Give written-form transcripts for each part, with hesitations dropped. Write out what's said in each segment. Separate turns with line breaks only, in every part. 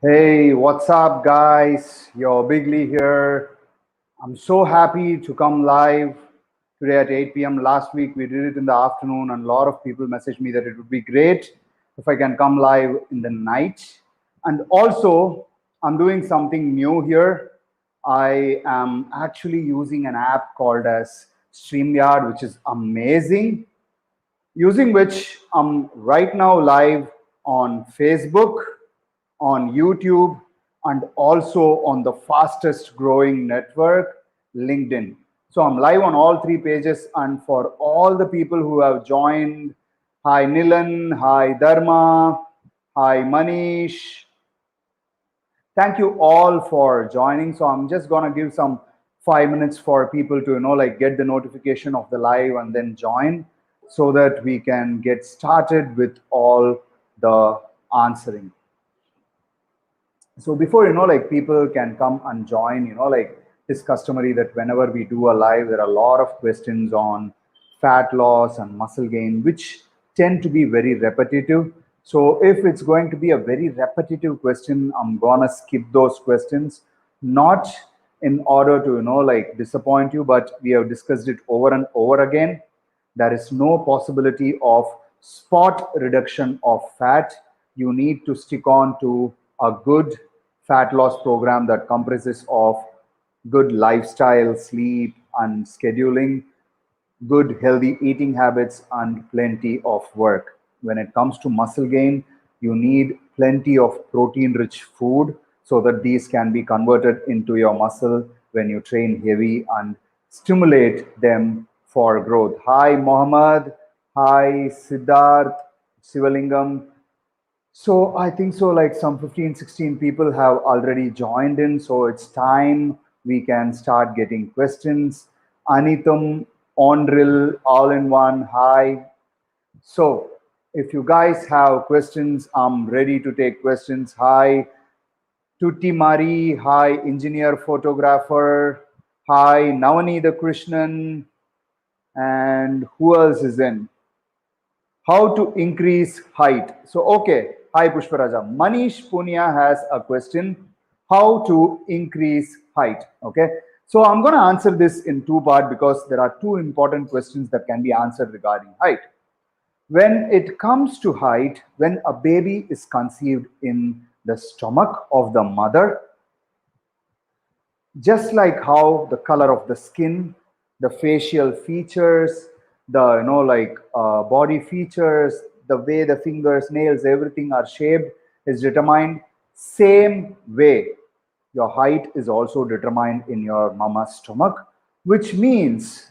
Hey, what's up, guys? Your Biglee here. I'm so happy to come live today at 8 p.m. Last week we did it in the afternoon, and a lot of people messaged me that it would be great if I can come live in the night. And also, I'm doing something new here. I am actually using an app called as StreamYard, which is amazing, using which I'm right now live on Facebook, on YouTube, and also on the fastest growing network, LinkedIn. So I'm live on all three pages. And for all the people who have joined, hi Nilan, hi Dharma, hi Manish, thank you all for joining. So I'm just gonna give some 5 minutes for people to like get the notification of the live and then join, so that we can get started with all the answering. So before like people can come and join, like it's customary that whenever we do a live, there are a lot of questions on fat loss and muscle gain, which tend to be very repetitive. So if it's going to be a very repetitive question, I'm gonna skip those questions, not in order to like disappoint you, but we have discussed it over and over again. There is no possibility of spot reduction of fat. You need to stick on to a good fat loss program that comprises of good lifestyle, sleep, and scheduling, good healthy eating habits, and plenty of work. When it comes to muscle gain, you need plenty of protein rich food so that these can be converted into your muscle when you train heavy and stimulate them for growth. Hi Mohammed, hi Siddharth, Sivalingam. So I think so like some 15, 16 people have already joined in. So it's time we can start getting questions. Anitum, Onril, all in one, hi. So if you guys have questions, I'm ready to take questions. Hi, Tutti Mari, hi, engineer photographer, hi, Navani the Krishnan, and who else is in? How to increase height. So, okay. Hi, Pushparaja. Manish Punya has a question. How to increase height? Okay. So, I'm going to answer this in two parts because there are two important questions that can be answered regarding height. When it comes to height, when a baby is conceived in the stomach of the mother, just like how the color of the skin, the facial features, the like body features, the way the fingers, nails, everything are shaped is determined. Same way, your height is also determined in your mama's stomach, which means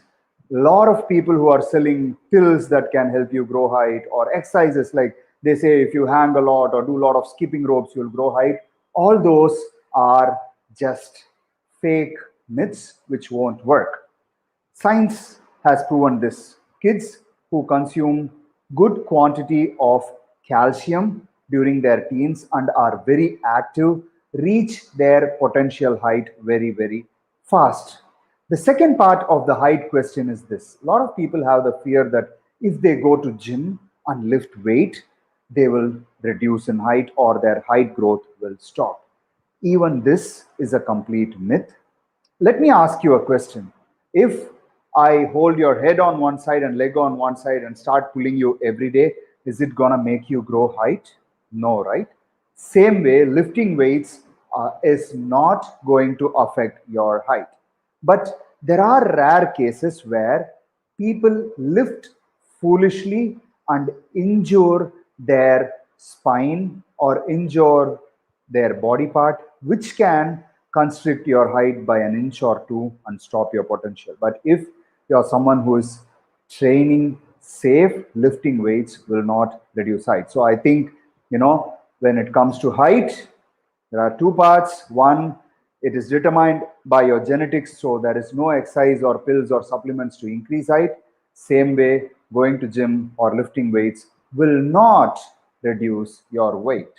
a lot of people who are selling pills that can help you grow height, or exercises like they say if you hang a lot or do a lot of skipping ropes you'll grow height, all those are just fake myths which won't work. Science has proven this. Kids who consume good quantity of calcium during their teens and are very active reach their potential height very, very fast. The second part of the height question is this. A lot of people have the fear that if they go to gym and lift weight, they will reduce in height or their height growth will stop. Even this is a complete myth. Let me ask you a question. If I hold your head on one side and leg on one side and start pulling you every day, is it gonna make you grow height? No, right? Same way, lifting weights is not going to affect your height. But there are rare cases where people lift foolishly and injure their spine or injure their body part, which can constrict your height by an inch or two and stop your potential. But if you're someone who is training safe, lifting weights will not reduce height. So I think, when it comes to height, there are two parts. One, it is determined by your genetics, so there is no exercise or pills or supplements to increase height. Same way, going to gym or lifting weights will not reduce your weight,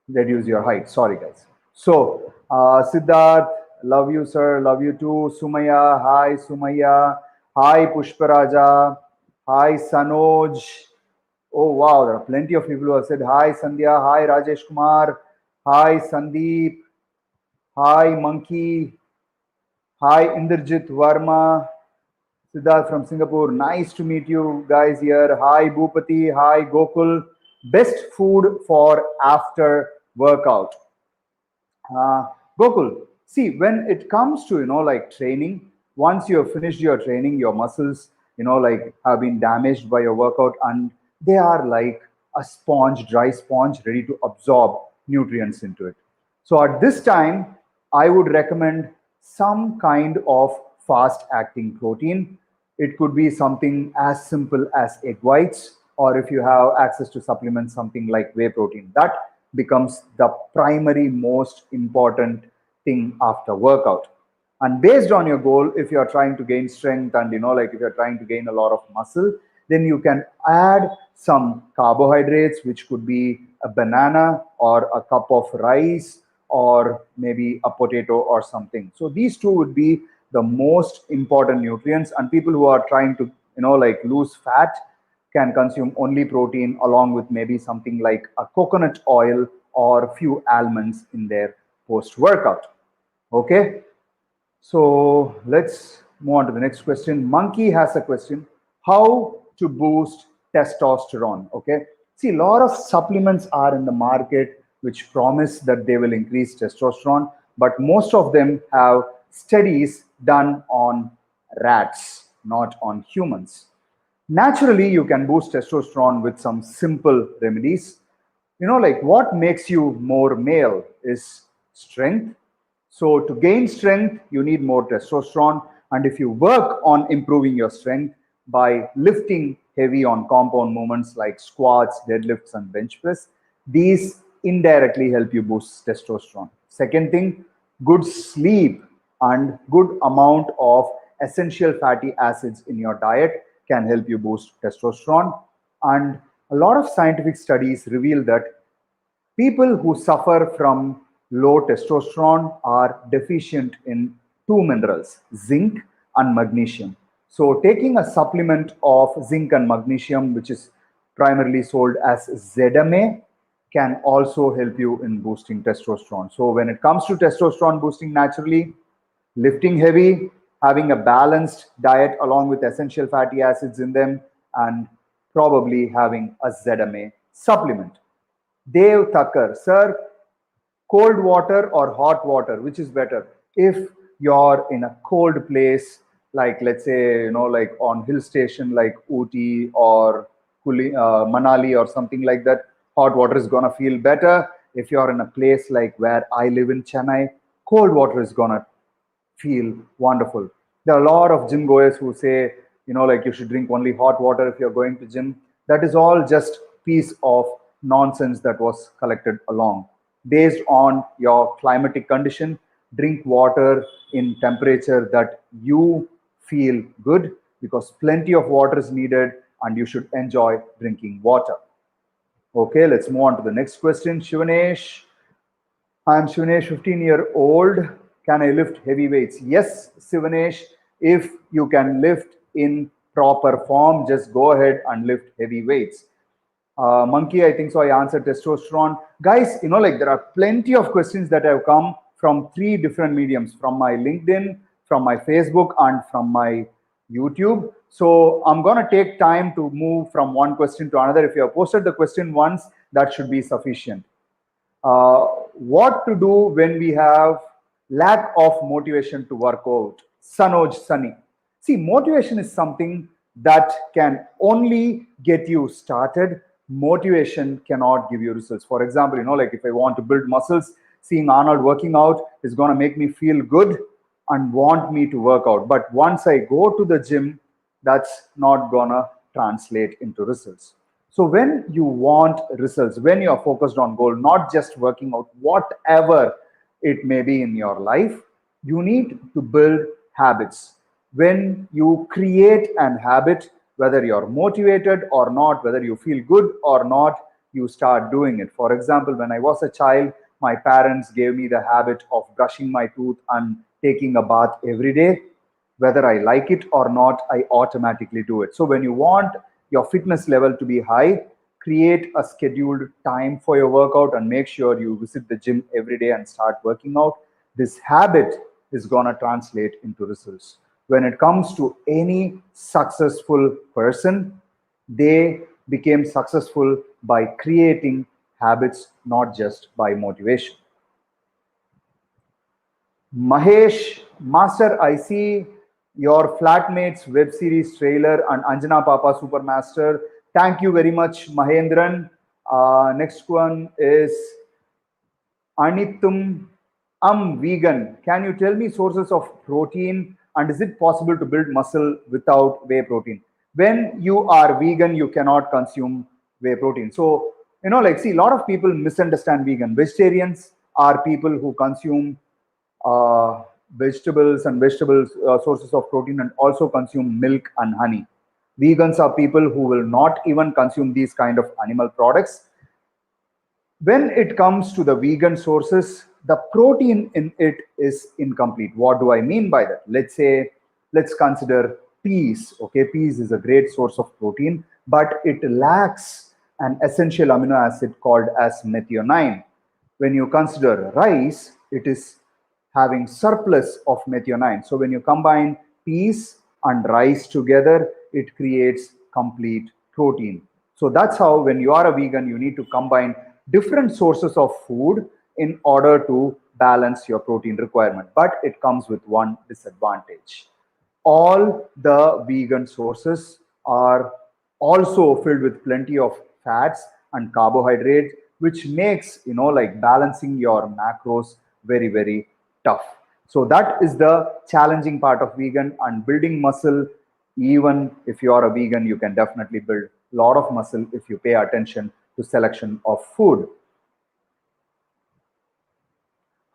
reduce your height. Sorry, guys. So, Siddharth, love you, sir. Love you too. Sumaya, hi, Sumaya. Hi, Pushparaja. Hi, Sanoj. Oh, wow. There are plenty of people who have said hi, Sandhya. Hi, Rajesh Kumar. Hi Sandeep, hi Monkey, hi Inderjit Verma, Siddharth from Singapore. Nice to meet you guys here. Hi Bhupati, hi Gokul. Best food for after workout. Uh, Gokul, see, when it comes to, like training, once you have finished your training, your muscles, like have been damaged by your workout and they are like a sponge, dry sponge, ready to absorb nutrients into it. So at this time, I would recommend some kind of fast acting protein. It could be something as simple as egg whites, or if you have access to supplements, something like whey protein. That becomes the primary most important thing after workout. And based on your goal, if you are trying to gain strength and like if you're trying to gain a lot of muscle, then you can add some carbohydrates, which could be a banana or a cup of rice or maybe a potato or something. So these two would be the most important nutrients, and people who are trying to like lose fat can consume only protein along with maybe something like a coconut oil or few almonds in their post workout. Okay, so let's move on to the next question. Monkey has a question: how to boost testosterone? Okay, see, a lot of supplements are in the market which promise that they will increase testosterone, but most of them have studies done on rats, not on humans. Naturally, you can boost testosterone with some simple remedies. Like what makes you more male is strength. So, to gain strength, you need more testosterone. And if you work on improving your strength by lifting heavy on compound movements like squats, deadlifts, and bench press, these indirectly help you boost testosterone. Second thing, good sleep and good amount of essential fatty acids in your diet can help you boost testosterone. And a lot of scientific studies reveal that people who suffer from low testosterone are deficient in two minerals, zinc and magnesium. So, taking a supplement of zinc and magnesium, which is primarily sold as ZMA, can also help you in boosting testosterone. So, when it comes to testosterone boosting naturally, lifting heavy, having a balanced diet along with essential fatty acids in them, and probably having a ZMA supplement. Dave Tucker, sir, cold water or hot water, which is better? If you're in a cold place, like let's say, like on hill station like Ooty or Manali or something like that, hot water is gonna feel better. If you're in a place like where I live in Chennai, cold water is gonna feel wonderful. There are a lot of gym goers who say, like you should drink only hot water if you're going to gym. That is all just piece of nonsense that was collected along. Based on your climatic condition, drink water in temperature that you feel good, because plenty of water is needed and you should enjoy drinking water. Okay, let's move on to the next question. Shivanesh, I'm Shivanesh, 15-year-old. Can I lift heavy weights? Yes, Shivanesh. If you can lift in proper form, just go ahead and lift heavy weights. Monkey, I think so. I answered testosterone. Guys, like there are plenty of questions that have come from three different mediums, from my LinkedIn, from my Facebook, and from my YouTube. So I'm going to take time to move from one question to another. If you have posted the question once, that should be sufficient. What to do when we have lack of motivation to work out? Sanoj Sunny. See, motivation is something that can only get you started. Motivation cannot give you results. For example, like if I want to build muscles, seeing Arnold working out is going to make me feel good and want me to work out. But once I go to the gym, that's not going to translate into results. So when you want results, when you are focused on goal, not just working out, whatever it may be in your life, you need to build habits. When you create an habit, whether you're motivated or not, whether you feel good or not, you start doing it. For example, when I was a child, my parents gave me the habit of brushing my tooth and taking a bath every day. Whether I like it or not, I automatically do it. So when you want your fitness level to be high, create a scheduled time for your workout and make sure you visit the gym every day and start working out. This habit is going to translate into results. When it comes to any successful person, they became successful by creating habits, not just by motivation. Mahesh, Master, I see your Flatmates web series trailer and Anjana Papa Supermaster. Thank you very much, Mahendran. Next one is Anitum. I'm vegan. Can you tell me sources of protein and is it possible to build muscle without whey protein? When you are vegan, you cannot consume whey protein. So, like, see, a lot of people misunderstand vegan. Vegetarians are people who consume vegetables and vegetables sources of protein and also consume milk and honey. Vegans are people who will not even consume these kind of animal products. When it comes to the vegan sources, the protein in it is incomplete. What do I mean by that? Let's consider peas. Okay, peas is a great source of protein, but it lacks an essential amino acid called as methionine. When you consider rice, it is having surplus of methionine. So when you combine peas and rice together, it creates complete protein. So that's how when you are a vegan, you need to combine different sources of food in order to balance your protein requirement. But it comes with one disadvantage. All the vegan sources are also filled with plenty of fats and carbohydrates, which makes, like balancing your macros very, very tough. So that is the challenging part of vegan and building muscle. Even if you are a vegan, you can definitely build a lot of muscle if you pay attention to selection of food.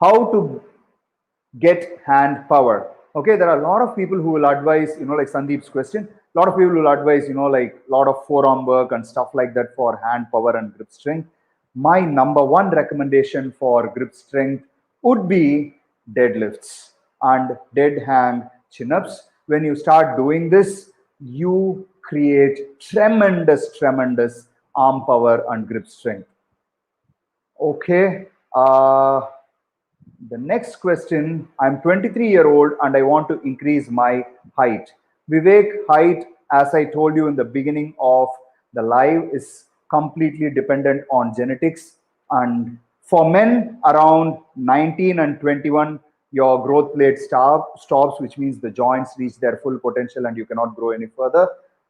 How to get hand power? Okay, there are a lot of people who will advise, like Sandeep's question, a lot of people will advise, like a lot of forearm work and stuff like that for hand power and grip strength. My number one recommendation for grip strength would be deadlifts and dead hang chin-ups. When you start doing this, you create tremendous arm power and grip strength. Okay. The next question, I'm 23-year-old and I want to increase my height. Vivek, height, as I told you in the beginning of the live, is completely dependent on genetics. And for men around 19 and 21, your growth plate stops, which means the joints reach their full potential and you cannot grow any further.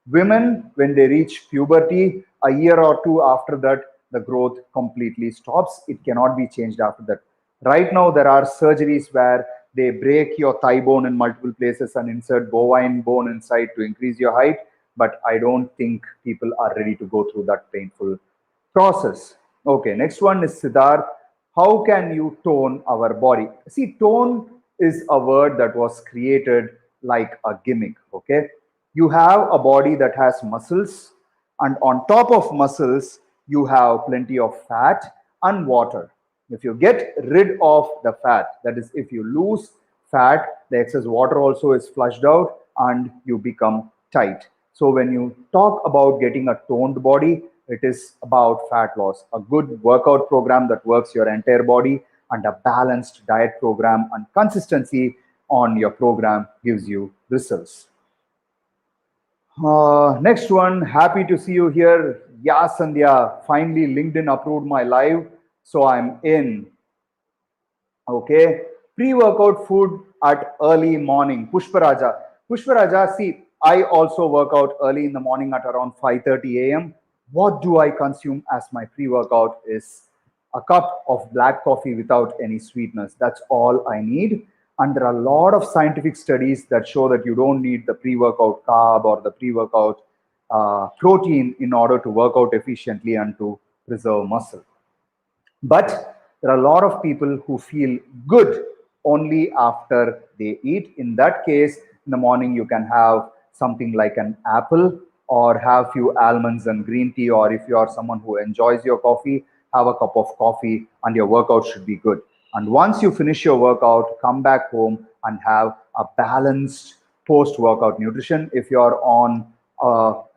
Women, when they reach puberty, a year or two after that, the growth completely stops. It cannot be changed after that. Right now, there are surgeries where they break your thigh bone in multiple places and insert bovine bone inside to increase your height. But I don't think people are ready to go through that painful process. Okay, next one is Siddharth. How can you tone our body? See, tone is a word that was created like a gimmick. Okay, you have a body that has muscles, and on top of muscles, you have plenty of fat and water. If you get rid of the fat, that is, if you lose fat, the excess water also is flushed out and you become tight. So when you talk about getting a toned body, it is about fat loss. A good workout program that works your entire body and a balanced diet program and consistency on your program gives you results. Next one, happy to see you here. Yeah, Sandhya, finally LinkedIn approved my live, so I'm in. Okay, pre-workout food at early morning. Pushparaja, see, I also work out early in the morning at around 5:30 a.m. What do I consume as my pre-workout is a cup of black coffee without any sweetness. That's all I need. And there are a lot of scientific studies that show that you don't need the pre-workout carb or the pre-workout protein in order to work out efficiently and to preserve muscle. But there are a lot of people who feel good only after they eat. In that case, in the morning, you can have something like an apple or have few almonds and green tea. Or if you are someone who enjoys your coffee, have a cup of coffee and your workout should be good. And once you finish your workout, come back home and have a balanced post-workout nutrition. If you're on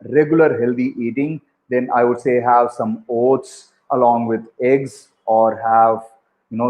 regular healthy eating, then I would say have some oats along with eggs, or have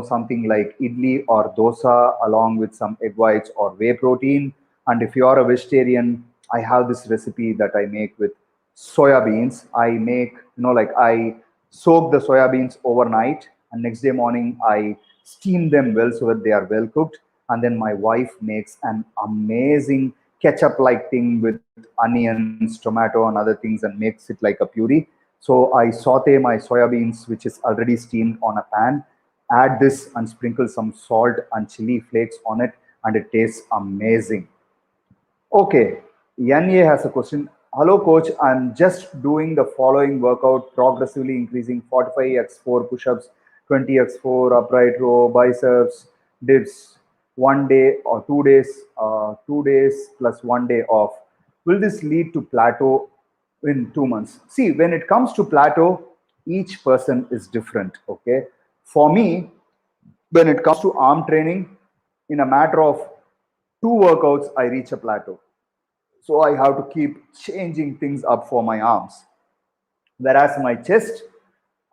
something like idli or dosa along with some egg whites or whey protein. And if you are a vegetarian, I have this recipe that I make with soya beans. I make, like I soak the soya beans overnight, and next day morning I steam them well so that they are well cooked. And then my wife makes an amazing ketchup like thing with onions, tomato, and other things, and makes it like a puree. So I saute my soya beans, which is already steamed, on a pan, add this and sprinkle some salt and chili flakes on it, and it tastes amazing. Okay, Yanye has a question. Hello, coach. I'm just doing the following workout, progressively increasing 45x4 push ups, 20x4 upright row, biceps, dips, 1 day or 2 days, 2 days plus 1 day off. Will this lead to plateau in 2 months? See, when it comes to plateau, each person is different. Okay. For me, when it comes to arm training, in a matter of two workouts, I reach a plateau. So I have to keep changing things up for my arms. Whereas my chest,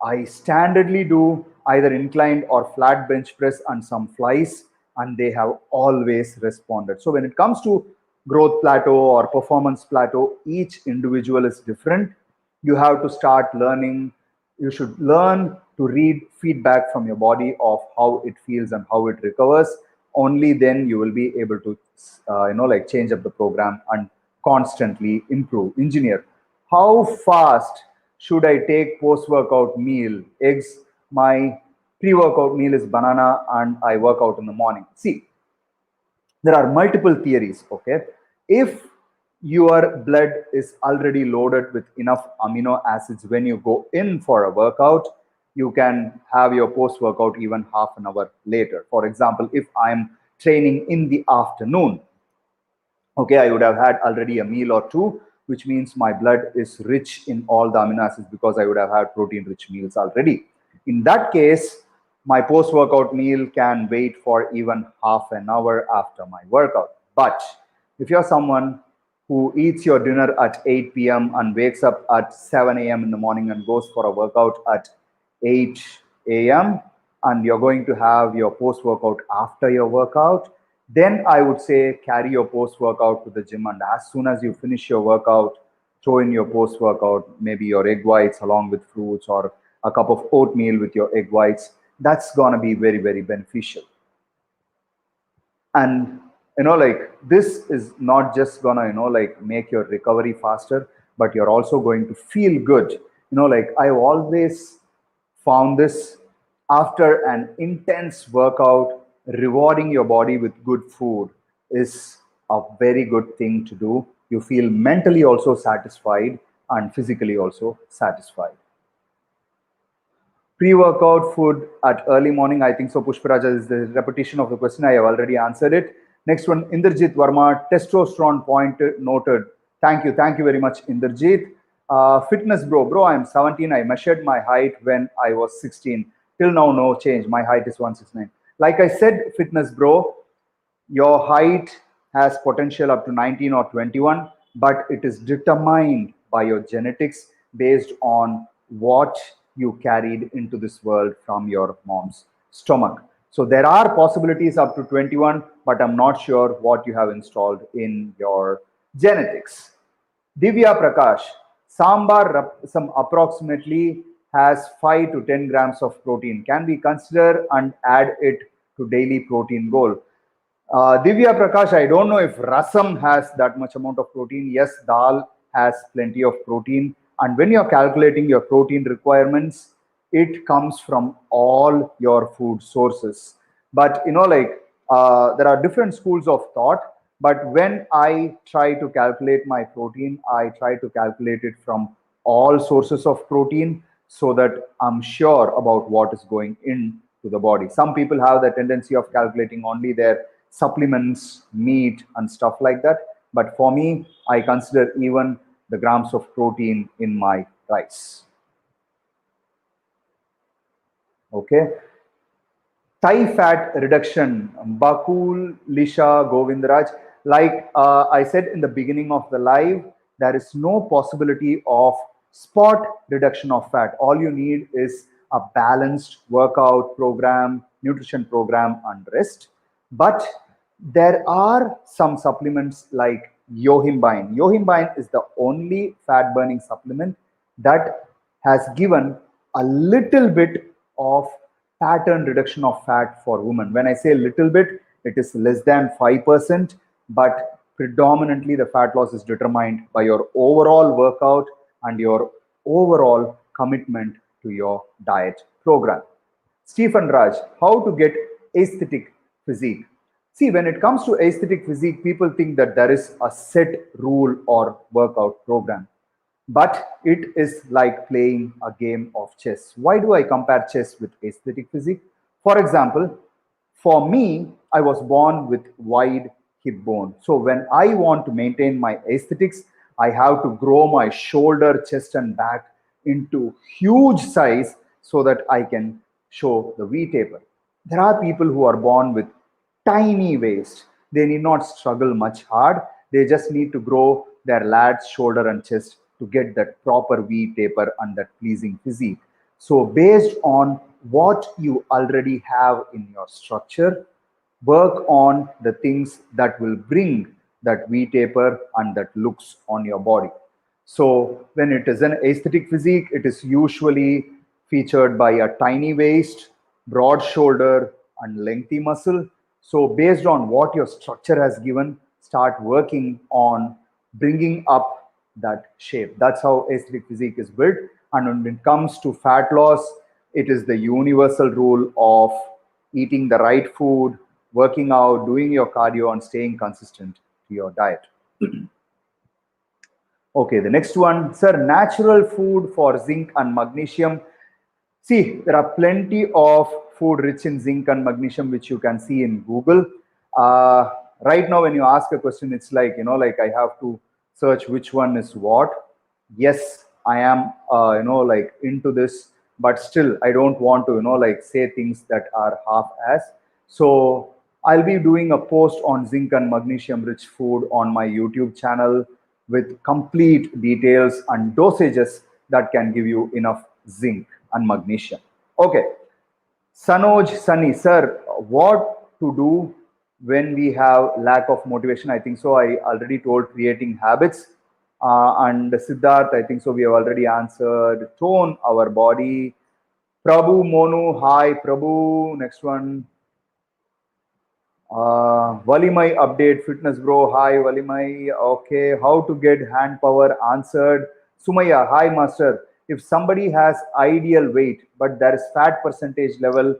I standardly do either inclined or flat bench press and some flies, and they have always responded. So when it comes to growth plateau or performance plateau, each individual is different. You have to start learning. You should learn to read feedback from your body of how it feels and how it recovers. Only then you will be able to, like change up the program and constantly improve, engineer. How fast should I take post-workout meal? Eggs. My pre-workout meal is banana, and I work out in the morning. See, there are multiple theories. Okay, if your blood is already loaded with enough amino acids when you go in for a workout, you can have your post workout even half an hour later. For example, if I'm training in the afternoon, okay, I would have had already a meal or two, which means my blood is rich in all the amino acids because I would have had protein rich meals already. In that case, my post workout meal can wait for even half an hour after my workout. But if you're someone who eats your dinner at 8 p.m. and wakes up at 7 a.m. in the morning and goes for a workout at 8 a.m., and you're going to have your post workout after your workout, then I would say carry your post workout to the gym. And as soon as you finish your workout, throw in your post workout, maybe your egg whites along with fruits, or a cup of oatmeal with your egg whites. That's going to be very, very beneficial. And like this is not just gonna like make your recovery faster, but you're also going to feel good. Like I've always found this, after an intense workout, rewarding your body with good food is a very good thing to do. You feel mentally also satisfied and physically also satisfied. Pre-workout food at early morning, I think so. Pushparaja, is the repetition of the question. I have already answered it. Next one, Inderjit Verma, testosterone point noted. Thank you very much, Inderjit. Fitness bro, I'm 17. I measured my height when I was 16. Till now, no change. My height is 169. Like I said, fitness bro, your height has potential up to 19 or 21, but it is determined by your genetics based on what you carried into this world from your mom's stomach. So there are possibilities up to 21, but I'm not sure what you have installed in your genetics. Divya Prakash, sambar some approximately has 5 to 10 grams of protein. Can we consider and add it to daily protein goal? Divya Prakash, I don't know if rasam has that much amount of protein. Yes, dal has plenty of protein. And when you're calculating your protein requirements, it comes from all your food sources. But there are different schools of thought. But when I try to calculate my protein, I try to calculate it from all sources of protein so that I'm sure about what is going into the body. Some people have the tendency of calculating only their supplements, meat, and stuff like that. But for me, I consider even the grams of protein in my rice. Okay. Thigh fat reduction, Bakul Lisha Govindaraj. Like I said in the beginning of the live, there is no possibility of spot reduction of fat. All you need is a balanced workout program, nutrition program, and rest. But there are some supplements like yohimbine. Yohimbine is the only fat burning supplement that has given a little bit of pattern reduction of fat for women. When I say little bit, it is less than 5%, but predominantly the fat loss is determined by your overall workout and your overall commitment to your diet program. Stephen Raj, how to get aesthetic physique? See, when it comes to aesthetic physique, people think that there is a set rule or workout program, but it is like playing a game of chess. Why do I compare chess with aesthetic physique? For example, for me, I was born with wide hip bone. So when I want to maintain my aesthetics, I have to grow my shoulder, chest, and back into huge size so that I can show the V taper. There are people who are born with tiny waist. They need not struggle much hard. They just need to grow their lats, shoulder, and chest to get that proper V taper and that pleasing physique. So, based on what you already have in your structure, work on the things that will bring that V taper and that looks on your body. So when it is an aesthetic physique, it is usually featured by a tiny waist, broad shoulder, and lengthy muscle. So based on what your structure has given, start working on bringing up that shape. That's how aesthetic physique is built. And when it comes to fat loss, it is the universal rule of eating the right food, working out, doing your cardio, and staying consistent to your diet. Okay, the next one, sir, natural food for zinc and magnesium. See, there are plenty of food rich in zinc and magnesium, which you can see in Google. Uh, right now, when you ask a question, it's like, like I have to search which one is what. Yes, I am, like into this, but still, I don't want to, like say things that are half-ass. So I'll be doing a post on zinc and magnesium rich food on my YouTube channel with complete details and dosages that can give you enough zinc and magnesium. Okay, Sanoj Sunny, sir, what to do when we have lack of motivation? I think so. I already told creating habits. And Siddharth, I think so. We have already answered. Tone our body. Prabhu Monu, hi Prabhu. Next one. Valimai update, fitness bro. Hi Valimai. Okay, how to get hand power answered. Sumaya, hi master. If somebody has ideal weight but there is fat percentage level,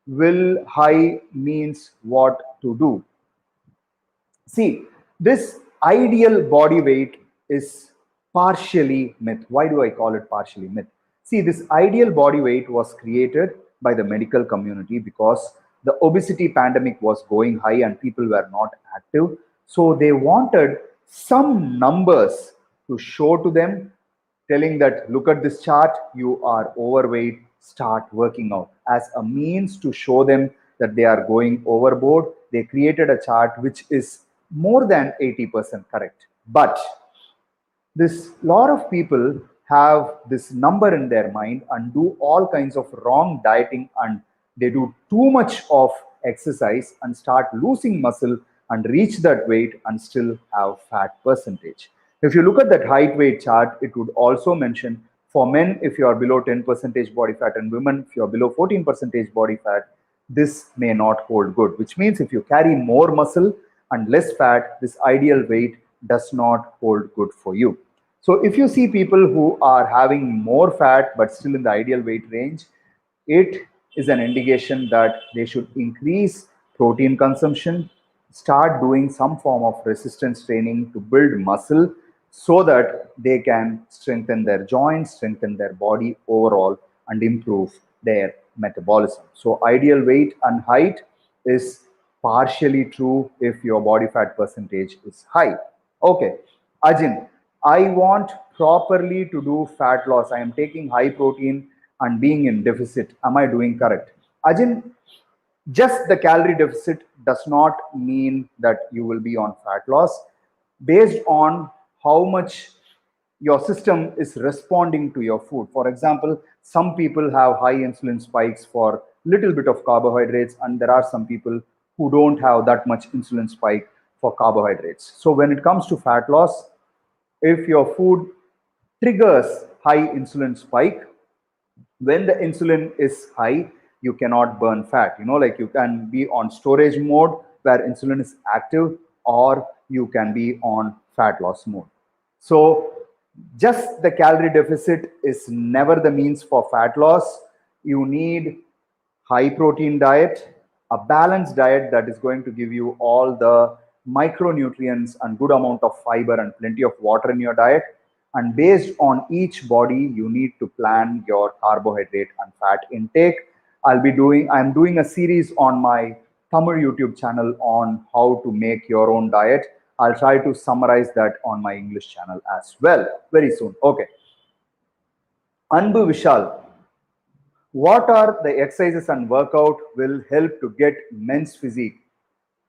will high means what to do? See, this ideal body weight is partially myth. Why do I call it partially myth? See, this ideal body weight was created by the medical community because the obesity pandemic was going high and people were not active. So they wanted some numbers to show to them, telling that, look at this chart, you are overweight, start working out. As a means to show them that they are going overboard, they created a chart which is more than 80% correct. But this lot of people have this number in their mind and do all kinds of wrong dieting, and they do too much of exercise and start losing muscle and reach that weight and still have fat percentage. If you look at that height weight chart, it would also mention for men if you are below 10 percentage body fat, and women if you are below 14 percentage body fat, this may not hold good, which means if you carry more muscle and less fat, this ideal weight does not hold good for you. So if you see people who are having more fat but still in the ideal weight range, it is an indication that they should increase protein consumption, start doing some form of resistance training to build muscle so that they can strengthen their joints, strengthen their body overall, and improve their metabolism. So ideal weight and height is partially true if your body fat percentage is high. Okay, Ajin, I want properly to do fat loss. I am taking high protein and being in deficit. Am I doing correct? Ajin, just the calorie deficit does not mean that you will be on fat loss. Based on how much your system is responding to your food. For example, some people have high insulin spikes for little bit of carbohydrates, and there are some people who don't have that much insulin spike for carbohydrates. So when it comes to fat loss, if your food triggers high insulin spike, when the insulin is high, you cannot burn fat. Like you can be on storage mode where insulin is active, or you can be on fat loss mode. So just the calorie deficit is never the means for fat loss. You need high protein diet, a balanced diet that is going to give you all the micronutrients and good amount of fiber and plenty of water in your diet. And based on each body, you need to plan your carbohydrate and fat intake. I'm doing a series on my Tamil YouTube channel on how to make your own diet. I'll try to summarize that on my English channel as well very soon. Okay. Anbu Vishal, what are the exercises and workout will help to get men's physique?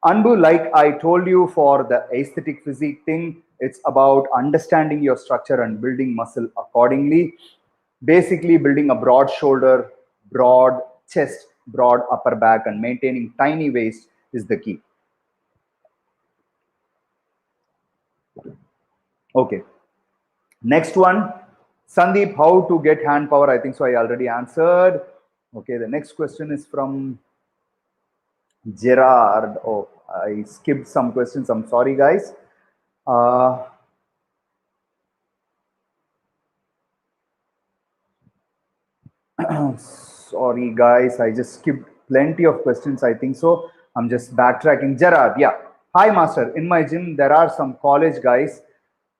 Anbu, like I told you, for the aesthetic physique thing, it's about understanding your structure and building muscle accordingly. Basically, building a broad shoulder, broad chest, broad upper back, and maintaining tiny waist is the key. Okay. Next one, Sandeep, how to get hand power? I think so I already answered. Okay, the next question is from Gerard. Oh, I skipped some questions. I'm sorry, guys. Sorry, guys. I just skipped plenty of questions. I think so. I'm just backtracking. Gerard, yeah. Hi, master. In my gym, there are some college guys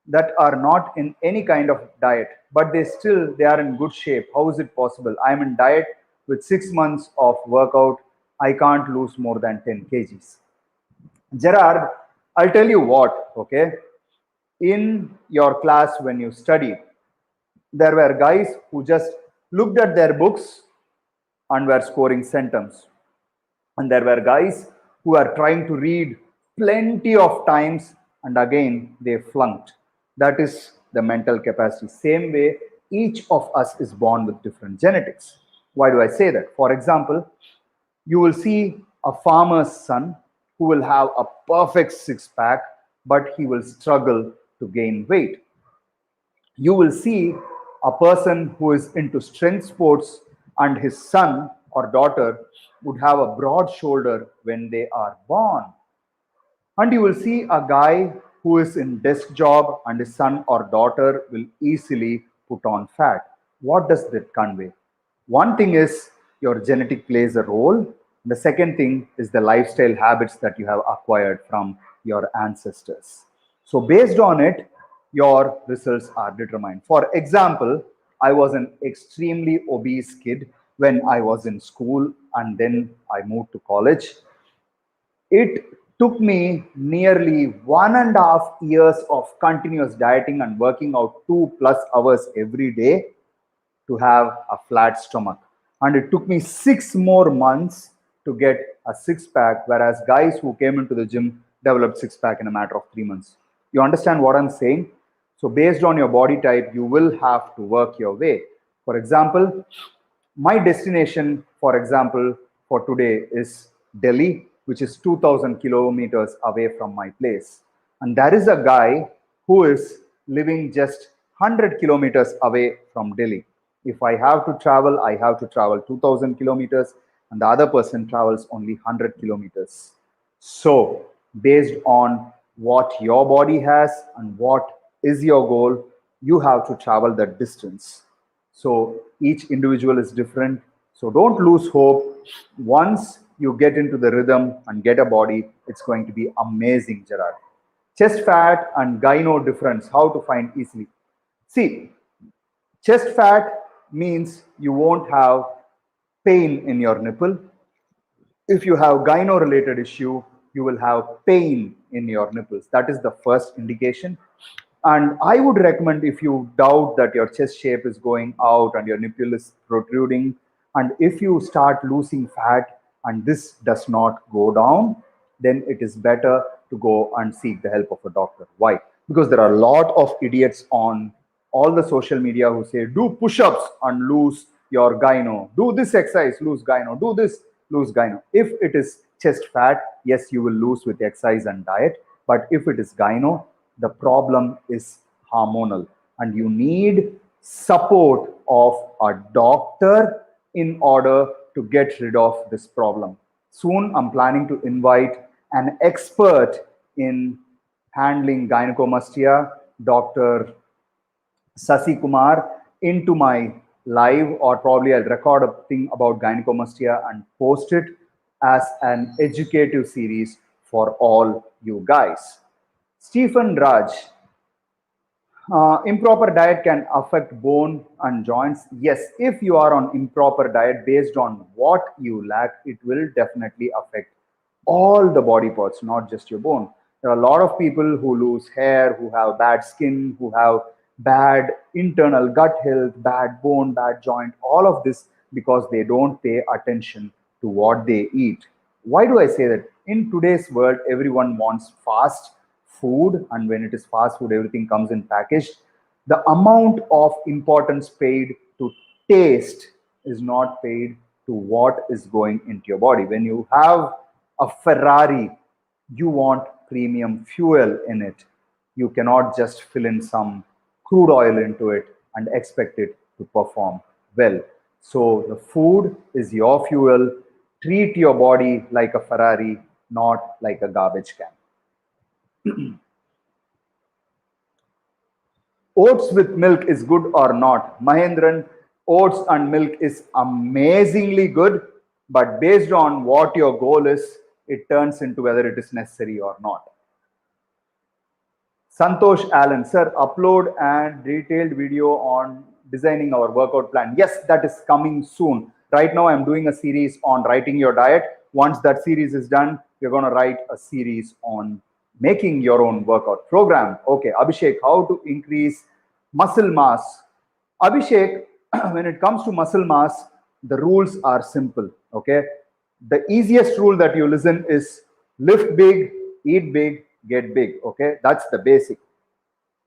that are not in any kind of diet, but they are in good shape. How is it possible? I'm in diet with 6 months of workout. I can't lose more than 10 kgs. Gerard, I'll tell you what, okay? In your class, when you studied, there were guys who just looked at their books and were scoring centums. And there were guys who are trying to read plenty of times and again they flunked. That is the mental capacity. Same way, each of us is born with different genetics. Why do I say that? For example, you will see a farmer's son who will have a perfect six pack, but he will struggle to gain weight. You will see a person who is into strength sports and his son or daughter would have a broad shoulder when they are born. And you will see a guy who is in desk job and his son or daughter will easily put on fat. What does that convey? One thing is your genetic plays a role. The second thing is the lifestyle habits that you have acquired from your ancestors. So based on it, your results are determined. For example, I was an extremely obese kid when I was in school and then I moved to college. It took me nearly 1.5 years of continuous dieting and working out 2+ hours every day to have a flat stomach. And it took me 6 more months to get a six pack, whereas guys who came into the gym developed six pack in a matter of 3 months. You understand what I'm saying? So based on your body type, you will have to work your way. For example, my destination, for example, for today is Delhi, which is 2000 kilometers away from my place. And there is a guy who is living just 100 kilometers away from Delhi. If I have to travel, I have to travel 2000 kilometers, and the other person travels only 100 kilometers. So, based on what your body has and what is your goal, you have to travel that distance. So each individual is different. So don't lose hope. Once you get into the rhythm and get a body, it's going to be amazing, Gerard. Chest fat and gyno difference, how to find easily. See, chest fat means you won't have pain in your nipple. If you have gyno related issue, you will have pain in your nipples. That is the first indication. And I would recommend, if you doubt that your chest shape is going out and your nipple is protruding, and if you start losing fat and this does not go down, then it is better to go and seek the help of a doctor. Why? Because there are a lot of idiots on all the social media who say do push-ups and lose your gyno, do this exercise, lose gyno, do this, lose gyno. If it is chest fat, yes, you will lose with exercise and diet. But if it is gyno, the problem is hormonal, and you need support of a doctor in order to get rid of this problem. Soon, I'm planning to invite an expert in handling gynecomastia, Dr. Sasi Kumar, into my live, or probably I'll record a thing about gynecomastia and post it as an educative series for all you guys. Stephen Raj, improper diet can affect bone and joints. Yes, if you are on improper diet based on what you lack, it will definitely affect all the body parts, not just your bone. There are a lot of people who lose hair, who have bad skin, who have bad internal gut health, bad bone, bad joint, all of this because they don't pay attention to what they eat. Why do I say that? In today's world, everyone wants fast food, and when it is fast food, everything comes in packaged. The amount of importance paid to taste is not paid to what is going into your body. When you have a Ferrari, you want premium fuel in it. You cannot just fill in some crude oil into it and expect it to perform well. So the food is your fuel. Treat your body like a Ferrari, not like a garbage can. Oats with milk is good or not? Mahendran, oats and milk is amazingly good, but based on what your goal is, it turns into whether it is necessary or not. Santosh Allen, sir, upload and detailed video on designing our workout plan. Yes, that is coming soon. Right now, I'm doing a series on writing your diet. Once that series is done, we're going to write a series on making your own workout program. Okay, Abhishek, how to increase muscle mass? Abhishek, when it comes to muscle mass, the rules are simple. Okay, the easiest rule that you listen is lift big, eat big, get big. Okay, that's the basic.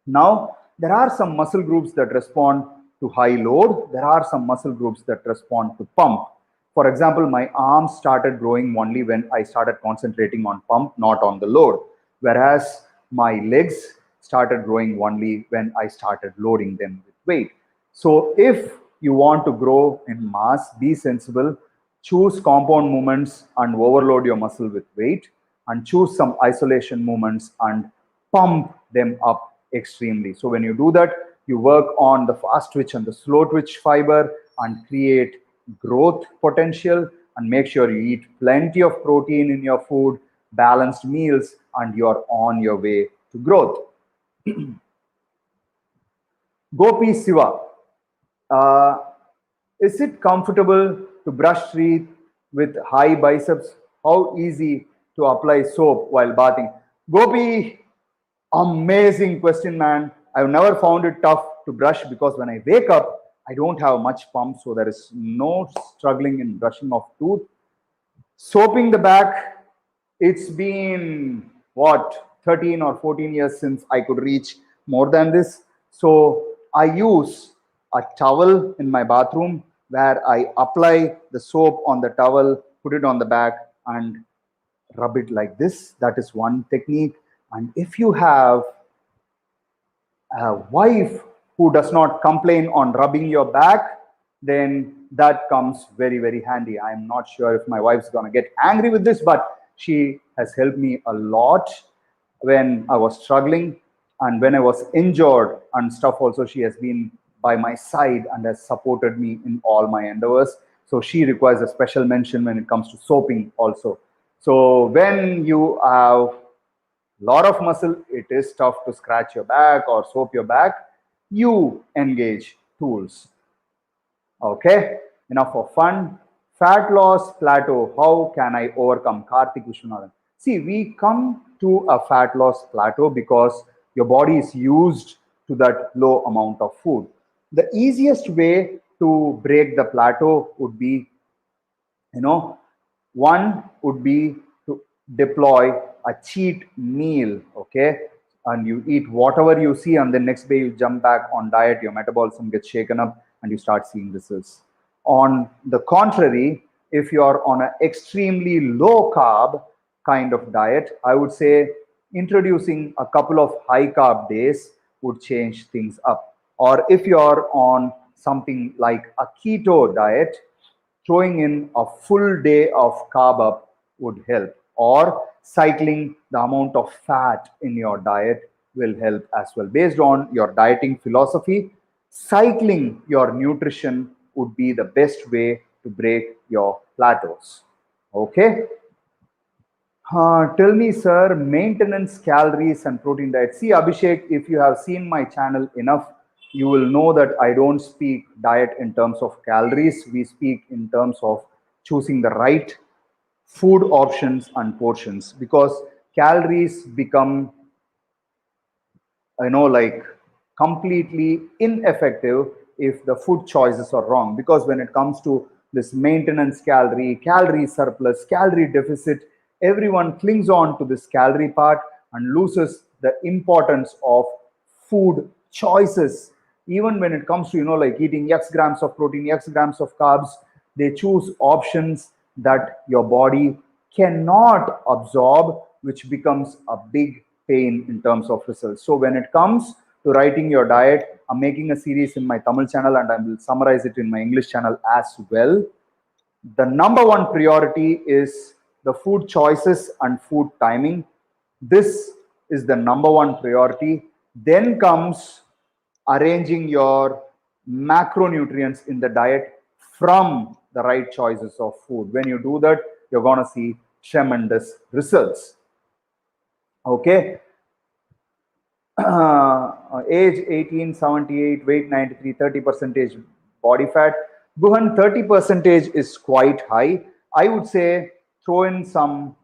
Now, there are some muscle groups that respond to high load. There are some muscle groups that respond to pump. For example, my arms started growing only when I started concentrating on pump, not on the load. Whereas my legs started growing only when I started loading them with weight. So if you want to grow in mass, be sensible, choose compound movements and overload your muscle with weight, and choose some isolation movements and pump them up extremely. So when you do that, you work on the fast twitch and the slow twitch fiber and create growth potential, and make sure you eat plenty of protein in your food, balanced meals, and you're on your way to growth. Gopi Siva, uh, is it comfortable to brush teeth with high biceps? How easy to apply soap while bathing? Gopi, amazing question, man. I've never found it tough to brush because when I wake up, I don't have much pump, so there is no struggling in brushing of tooth. Soaping the back, it's been what, 13 or 14 years since I could reach more than this. So I use a towel in my bathroom where I apply the soap on the towel, put it on the back, and rub it like this. That is one technique. And if you have a wife who does not complain on rubbing your back, then that comes very, very handy. I'm not sure if my wife's going to get angry with this, but she has helped me a lot when I was struggling and when I was injured and stuff. Also, she has been by my side and has supported me in all my endeavors. So she requires a special mention when it comes to soaping also. So when you have lot of muscle, it is tough to scratch your back or soap your back. You engage tools. Okay, enough for fun. Fat loss plateau. How can I overcome? Karthik Vishwanathan. See, we come to a fat loss plateau because your body is used to that low amount of food. The easiest way to break the plateau would be, one would be to deploy a cheat meal. Okay, and you eat whatever you see, and then next day you jump back on diet, your metabolism gets shaken up and you start seeing results. On the contrary, if you are on an extremely low carb kind of diet, I would say introducing a couple of high carb days would change things up. Or if you're on something like a keto diet, throwing in a full day of carb up would help. Or cycling the amount of fat in your diet will help as well. Based on your dieting philosophy, cycling your nutrition would be the best way to break your plateaus. Okay. Tell me, sir, maintenance calories and protein diet. See, Abhishek, if you have seen my channel enough, you will know that I don't speak diet in terms of calories. We speak in terms of choosing the right food options and portions, because calories become, like, completely ineffective if the food choices are wrong. Because when it comes to this maintenance calorie surplus, calorie deficit, everyone clings on to this calorie part and loses the importance of food choices. Even when it comes to, like, eating x grams of protein, x grams of carbs, they choose options that your body cannot absorb, which becomes a big pain in terms of results. So when it comes to writing your diet, I'm making a series in my Tamil channel and I will summarize it in my English channel as well. The number one priority is the food choices and food timing. This is the number one priority. Then comes arranging your macronutrients in the diet from the right choices of food. When you do that, you're going to see tremendous results. Okay. Age 18, 78, weight 93, 30 percentage body fat. Guhan, 30 percentage is quite high. I would say throw in some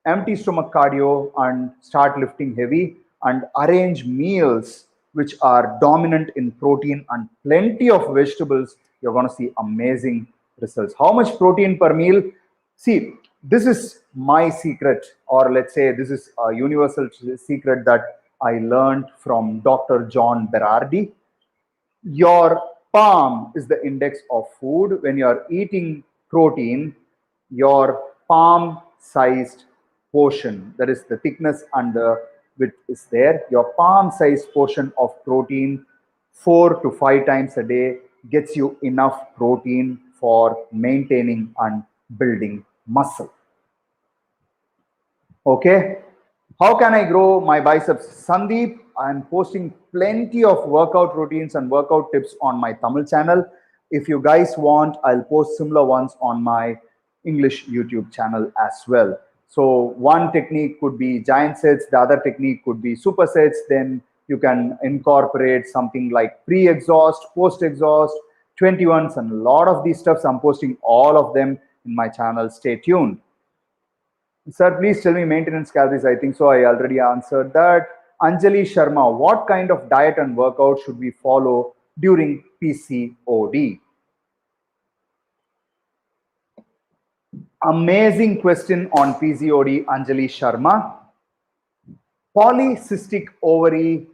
empty stomach cardio and start lifting heavy, and arrange meals which are dominant in protein and plenty of vegetables. You're going to see amazing results. How much protein per meal? See, this is my secret, or let's say this is a universal secret that I learned from Dr. John Berardi. Your palm is the index of food. When you're eating protein, your palm sized portion, that is the thickness and the width is there. Your palm sized portion of protein 4 to 5 times a day gets you enough protein for maintaining and building muscle. Okay. How can I grow my biceps? Sandeep, I'm posting plenty of workout routines and workout tips on my Tamil channel. If you guys want, I'll post similar ones on my English YouTube channel as well. So one technique could be giant sets, the other technique could be supersets. Then you can incorporate something like pre-exhaust, post-exhaust, 21s, and a lot of these stuffs. I'm posting all of them in my channel. Stay tuned. Sir, please tell me maintenance calories. I think so. I already answered that. Anjali Sharma, what kind of diet and workout should we follow during PCOD? Amazing question on PCOD, Anjali Sharma. Polycystic ovary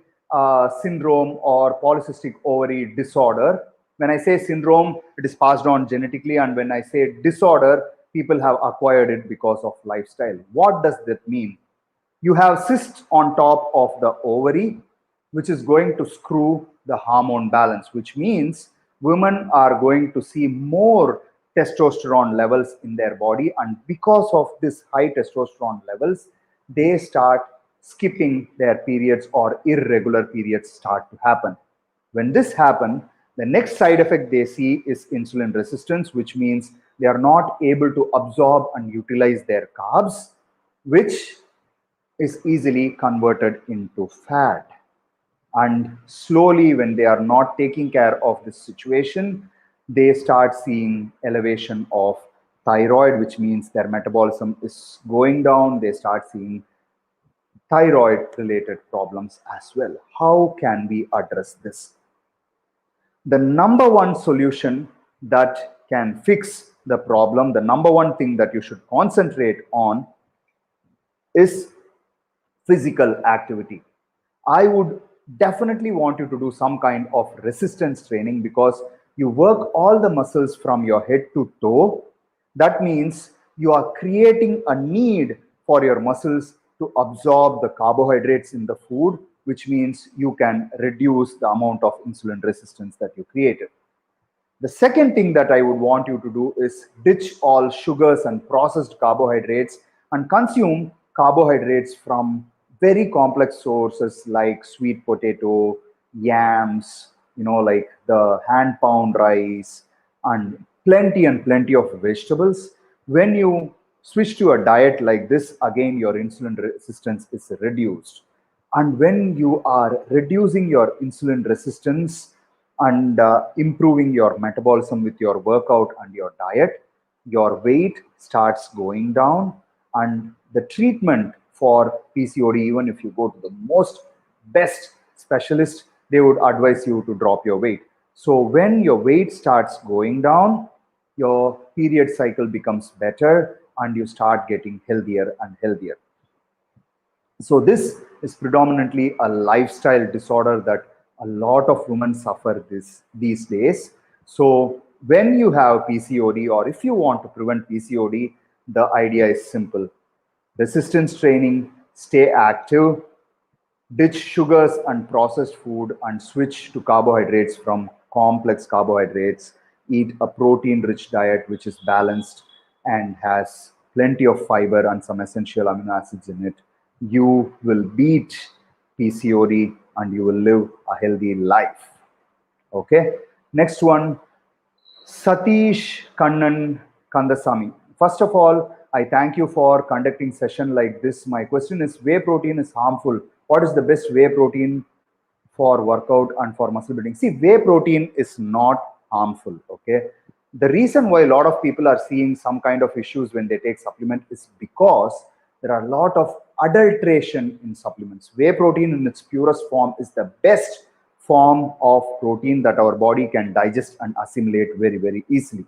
syndrome or polycystic ovary disorder. When I say syndrome, it is passed on genetically, and when I say disorder, people have acquired it because of lifestyle. What does that mean? You have cysts on top of the ovary, which is going to screw the hormone balance, which means women are going to see more testosterone levels in their body, and because of this high testosterone levels, they start skipping their periods, or irregular periods start to happen. When this happens, the next side effect they see is insulin resistance, which means they are not able to absorb and utilize their carbs, which is easily converted into fat. And slowly, when they are not taking care of this situation, they start seeing elevation of thyroid, which means their metabolism is going down. They start seeing thyroid related problems as well. How can we address this? The number one solution that can fix the problem, the number one thing that you should concentrate on is physical activity. I would definitely want you to do some kind of resistance training because you work all the muscles from your head to toe. That means you are creating a need for your muscles to absorb the carbohydrates in the food, which means you can reduce the amount of insulin resistance that you created. The second thing that I would want you to do is ditch all sugars and processed carbohydrates and consume carbohydrates from very complex sources like sweet potato, yams, like the hand pound rice, and plenty of vegetables. When you switch to a diet like this, again, your insulin resistance is reduced. And when you are reducing your insulin resistance and improving your metabolism with your workout and your diet, your weight starts going down. And the treatment for PCOD, even if you go to the most best specialist, they would advise you to drop your weight. So when your weight starts going down, your period cycle becomes better and you start getting healthier and healthier. So this is predominantly a lifestyle disorder that a lot of women suffer these days. So when you have PCOD, or if you want to prevent PCOD, the idea is simple. Resistance training, stay active, ditch sugars and processed food, and switch to carbohydrates from complex carbohydrates. Eat a protein rich diet which is balanced and has plenty of fiber and some essential amino acids in it. You will beat PCOD and you will live a healthy life. Okay. Next one, Satish Kannan Kandasamy. First of all, I thank you for conducting session like this. My question is, whey protein is harmful. What is the best whey protein for workout and for muscle building? See, whey protein is not harmful, okay? The reason why a lot of people are seeing some kind of issues when they take supplement is because there are a lot of adulteration in supplements. Whey protein in its purest form is the best form of protein that our body can digest and assimilate very, very easily.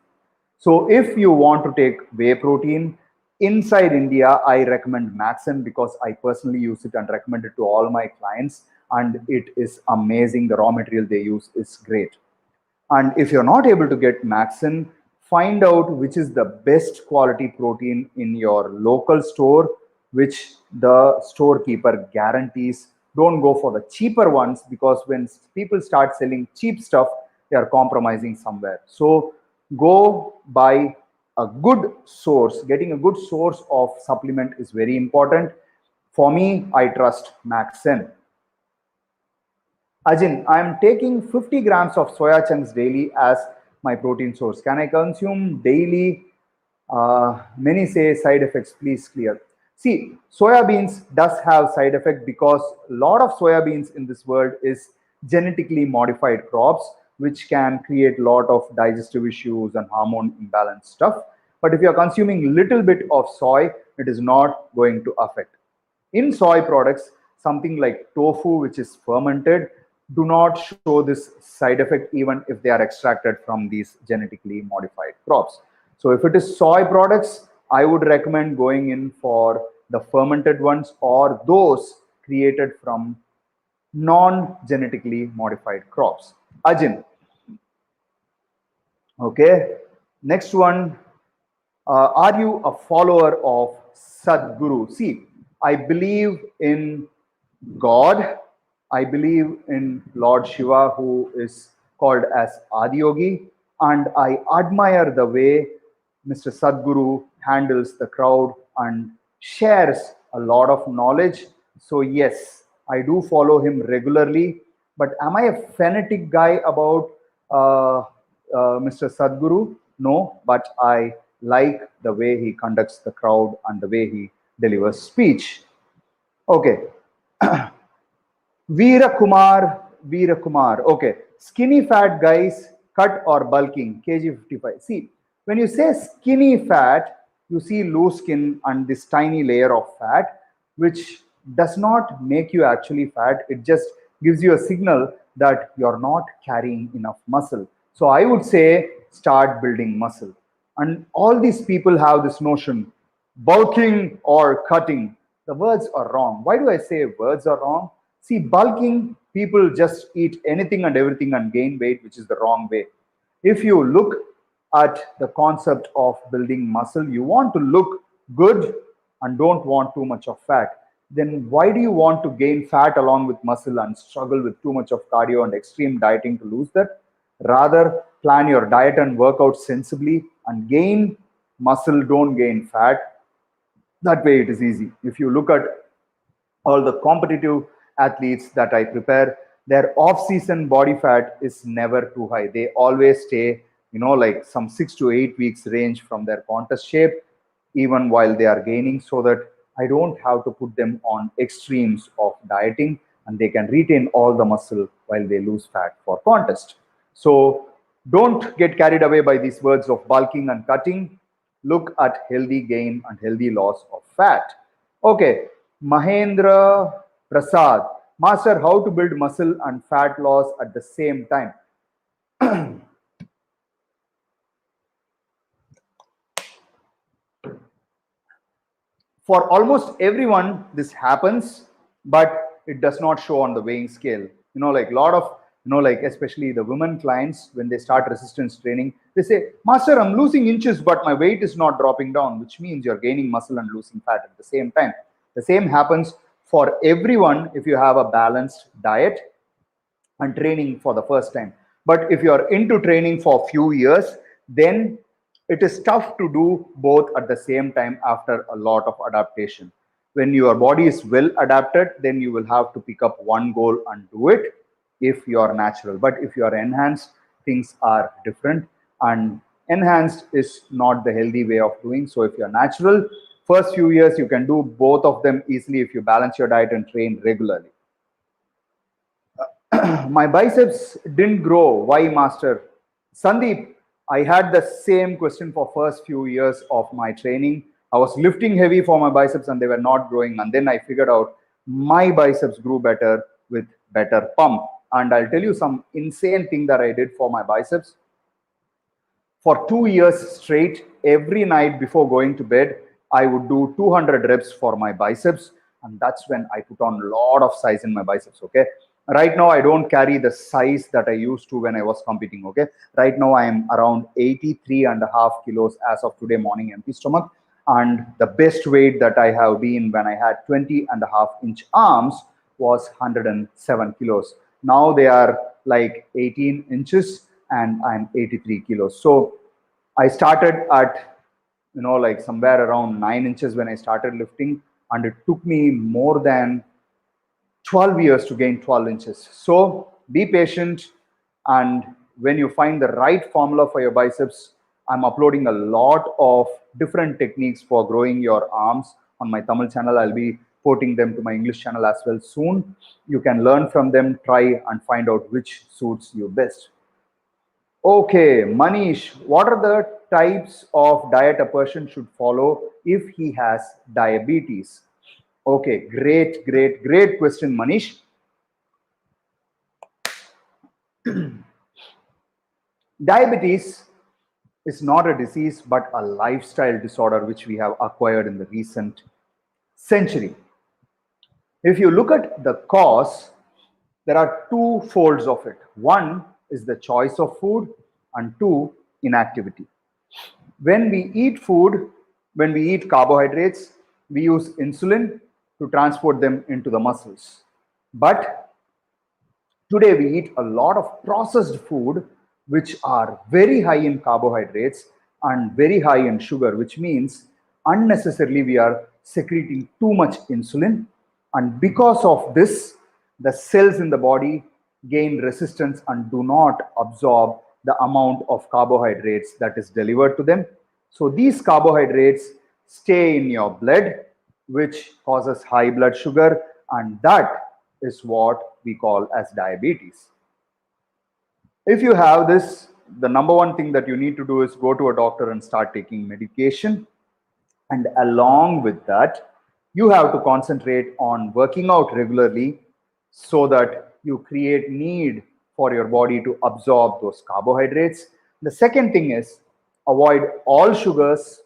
So if you want to take whey protein inside India, I recommend Maxen because I personally use it and recommend it to all my clients. And it is amazing. The raw material they use is great. And if you're not able to get Maxen, find out which is the best quality protein in your local store, which the storekeeper guarantees. Don't go for the cheaper ones because when people start selling cheap stuff, they are compromising somewhere. So go buy a good source. Getting a good source of supplement is very important. For me, I trust Maxen. Ajin, I am taking 50 grams of soya chunks daily as my protein source. Can I consume daily? Many say side effects, please clear. See, soya beans does have side effect because a lot of soya beans in this world is genetically modified crops, which can create a lot of digestive issues and hormone imbalance stuff. But if you're consuming little bit of soy, it is not going to affect. In soy products, something like tofu, which is fermented, do not show this side effect even if they are extracted from these genetically modified crops. So if it is soy products, I would recommend going in for the fermented ones or those created from non-genetically modified crops. Ajin. Okay. Next one. Are you a follower of Sadhguru? See, I believe in God. I believe in Lord Shiva, who is called as Adiyogi, and I admire the way Mr. Sadhguru handles the crowd and shares a lot of knowledge. So, yes, I do follow him regularly. But am I a fanatic guy about Mr. Sadhguru? No, but I like the way he conducts the crowd and the way he delivers speech. Okay. Veera Kumar. Okay. Skinny fat guys, cut or bulking, kg 55. See, when you say skinny fat, you see loose skin and this tiny layer of fat, which does not make you actually fat. It just gives you a signal that you're not carrying enough muscle. So I would say start building muscle. And all these people have this notion, bulking or cutting. The words are wrong. Why do I say words are wrong? See, bulking, people just eat anything and everything and gain weight, which is the wrong way. If you look at the concept of building muscle, you want to look good and don't want too much of fat. Then why do you want to gain fat along with muscle and struggle with too much of cardio and extreme dieting to lose that? Rather, plan your diet and workout sensibly and gain muscle, don't gain fat. That way it is easy. If you look at all the competitive athletes that I prepare, their off-season body fat is never too high. They always stay, like some 6 to 8 weeks range from their contest shape, even while they are gaining, so that I don't have to put them on extremes of dieting and they can retain all the muscle while they lose fat for contest. So don't get carried away by these words of bulking and cutting. Look at healthy gain and healthy loss of fat. Okay, Mahendra Prasad. Master, how to build muscle and fat loss at the same time? For almost everyone, this happens, but it does not show on the weighing scale. Like a lot of, like especially the women clients, when they start resistance training, they say, Master, I'm losing inches, but my weight is not dropping down, which means you're gaining muscle and losing fat at the same time. The same happens for everyone if you have a balanced diet and training for the first time. But if you're into training for a few years, then it is tough to do both at the same time after a lot of adaptation. When your body is well adapted, then you will have to pick up one goal and do it if you are natural. But if you are enhanced, things are different. And enhanced is not the healthy way of doing. So if you're natural, first few years you can do both of them easily if you balance your diet and train regularly. My biceps didn't grow. Why, Master? Sandeep, I had the same question for first few years of my training. I was lifting heavy for my biceps and they were not growing. And then I figured out my biceps grew better with better pump. And I'll tell you some insane thing that I did for my biceps. For 2 years straight, every night before going to bed, I would do 200 reps for my biceps. And that's when I put on a lot of size in my biceps, okay? Right now, I don't carry the size that I used to when I was competing, okay? Right now, I am around 83.5 kilos as of today morning, empty stomach. And the best weight that I have been when I had 20.5-inch arms was 107 kilos. Now they are like 18 inches and I'm 83 kilos. So I started at, like somewhere around 9 inches when I started lifting, and it took me more than 12 years to gain 12 inches. So be patient, and when you find the right formula for your biceps, I'm uploading a lot of different techniques for growing your arms on my Tamil channel. I'll be porting them to my English channel as well soon. You can learn from them, try and find out which suits you best. Okay, Manish, what are the types of diet a person should follow if he has diabetes? Okay, great question, Manish. Diabetes is not a disease, but a lifestyle disorder which we have acquired in the recent century. If you look at the cause, there are two folds of it. One is the choice of food, and two, inactivity. When we eat food, when we eat carbohydrates, we use insulin to transport them into the muscles. But today we eat a lot of processed food which are very high in carbohydrates and very high in sugar, which means unnecessarily we are secreting too much insulin. And because of this, the cells in the body gain resistance and do not absorb the amount of carbohydrates that is delivered to them. So these carbohydrates stay in your blood, which causes high blood sugar, and that is what we call as diabetes. If you have this, the number one thing that you need to do is go to a doctor and start taking medication. And along with that, you have to concentrate on working out regularly so that you create need for your body to absorb those carbohydrates. The second thing is avoid all sugars,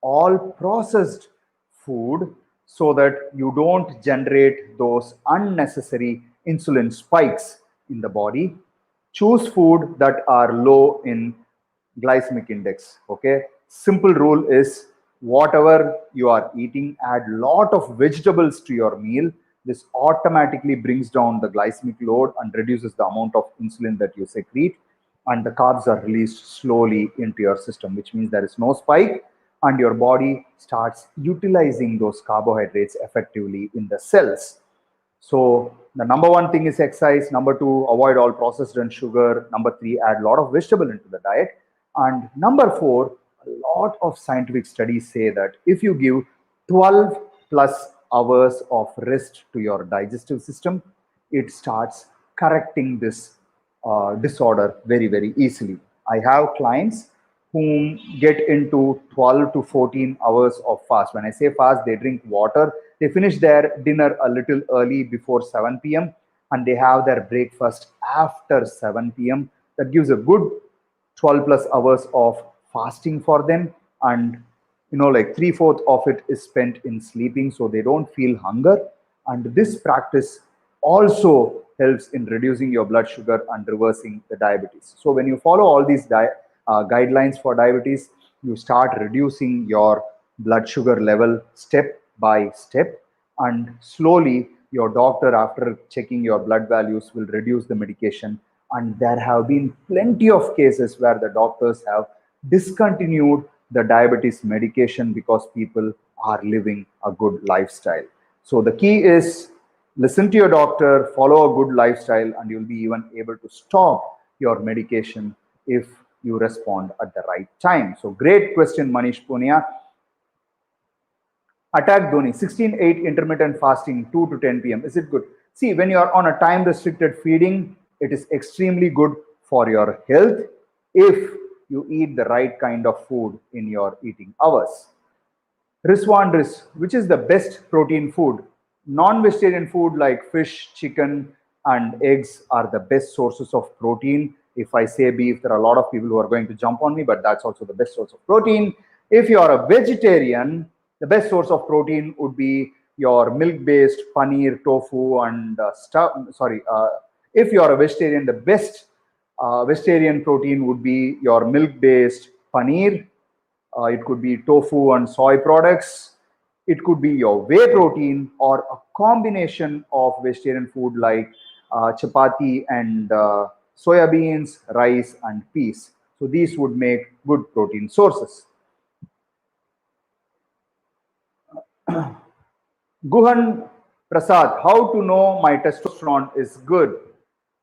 all processed food, so that you don't generate those unnecessary insulin spikes in the body. Choose food that are low in glycemic index. Okay, simple rule is whatever you are eating, add lot of vegetables to your meal. This automatically brings down the glycemic load and reduces the amount of insulin that you secrete, and the carbs are released slowly into your system, which means there is no spike, and your body starts utilizing those carbohydrates effectively in the cells. So the number one thing is exercise. Number two, avoid all processed and sugar. Number three, add a lot of vegetable into the diet. And number four, a lot of scientific studies say that if you give 12 plus hours of rest to your digestive system, it starts correcting this disorder very, very easily. I have clients whom get into 12 to 14 hours of fast. When I say fast, they drink water, they finish their dinner a little early before 7 p.m. and they have their breakfast after 7 p.m. That gives a good 12 plus hours of fasting for them, and like three-fourths of it is spent in sleeping, so they don't feel hunger. And this practice also helps in reducing your blood sugar and reversing the diabetes. So when you follow all these guidelines for diabetes, you start reducing your blood sugar level step by step, and slowly your doctor, after checking your blood values, will reduce the medication. And there have been plenty of cases where the doctors have discontinued the diabetes medication because people are living a good lifestyle. So the key is listen to your doctor, follow a good lifestyle, and you'll be even able to stop your medication if you respond at the right time. So great question, Manish Punia. Attack Dhoni, 16-8 intermittent fasting, 2 to 10 p.m. Is it good? See, when you are on a time restricted feeding, it is extremely good for your health if you eat the right kind of food in your eating hours. Rizwan Riz, which is the best protein food? Non-vegetarian food like fish, chicken, and eggs are the best sources of protein. If I say beef, there are a lot of people who are going to jump on me, but that's also the best source of protein. If you are a vegetarian, the best source of protein would be your milk-based paneer, tofu, and if you are a vegetarian, the best vegetarian protein would be your milk-based paneer. It could be tofu and soy products. It could be your whey protein, or a combination of vegetarian food like chapati and soya beans, rice, and peas. So these would make good protein sources. Guhan Prasad, how to know my testosterone is good?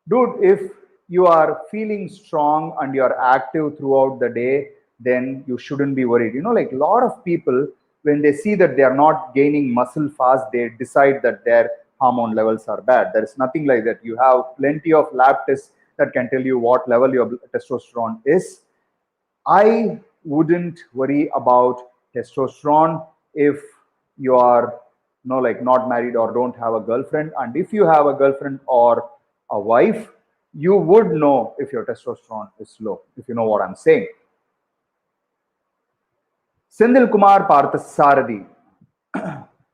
Dude, if you are feeling strong and you are active throughout the day, then you shouldn't be worried. Like a lot of people, when they see that they are not gaining muscle fast, they decide that their hormone levels are bad. There is nothing like that. You have plenty of lab tests that can tell you what level your testosterone is. I wouldn't worry about testosterone if you are like not married or don't have a girlfriend. And if you have a girlfriend or a wife, you would know if your testosterone is low, if you know what I'm saying. Sendil Kumar Parthasarathi.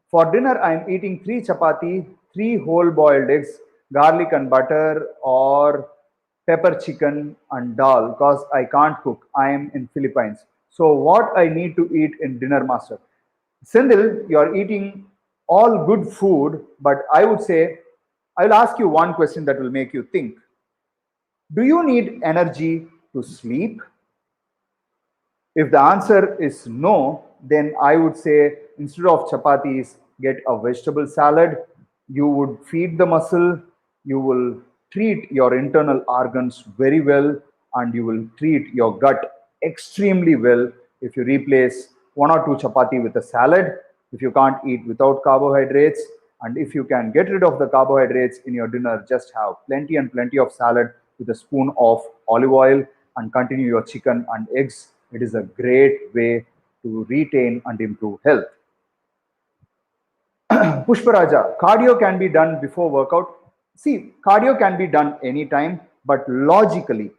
For dinner, I'm eating 3 chapati, 3 whole boiled eggs, garlic and butter, or pepper chicken and dal, because I can't cook. I am in Philippines. So what I need to eat in dinner, master? Sendil, you're eating all good food, but I would say, I'll ask you one question that will make you think. Do you need energy to sleep? If the answer is no, then I would say instead of chapatis, get a vegetable salad. You would feed the muscle, you will treat your internal organs very well, and you will treat your gut extremely well if you replace 1 or 2 chapati with a salad, if you can't eat without carbohydrates. And if you can get rid of the carbohydrates in your dinner, just have plenty and plenty of salad with a spoon of olive oil and continue your chicken and eggs. It is a great way to retain and improve health. Pushparaja, cardio can be done before workout. See, cardio can be done anytime, but logically,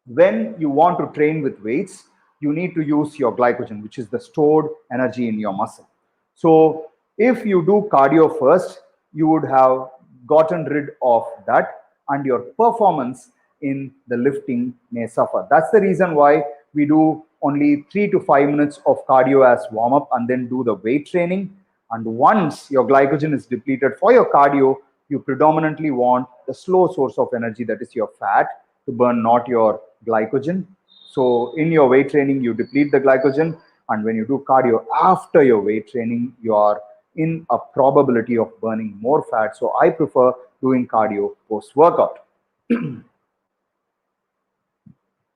when you want to train with weights, you need to use your glycogen, which is the stored energy in your muscle. So If you do cardio first, you would have gotten rid of that and your performance in the lifting may suffer. That's the reason why we do only 3 to 5 minutes of cardio as warm up and then do the weight training. And once your glycogen is depleted for your cardio, you predominantly want the slow source of energy, that is your fat, to burn, not your glycogen. So in your weight training, you deplete the glycogen. And when you do cardio after your weight training, you are in a probability of burning more fat. So I prefer doing cardio post workout.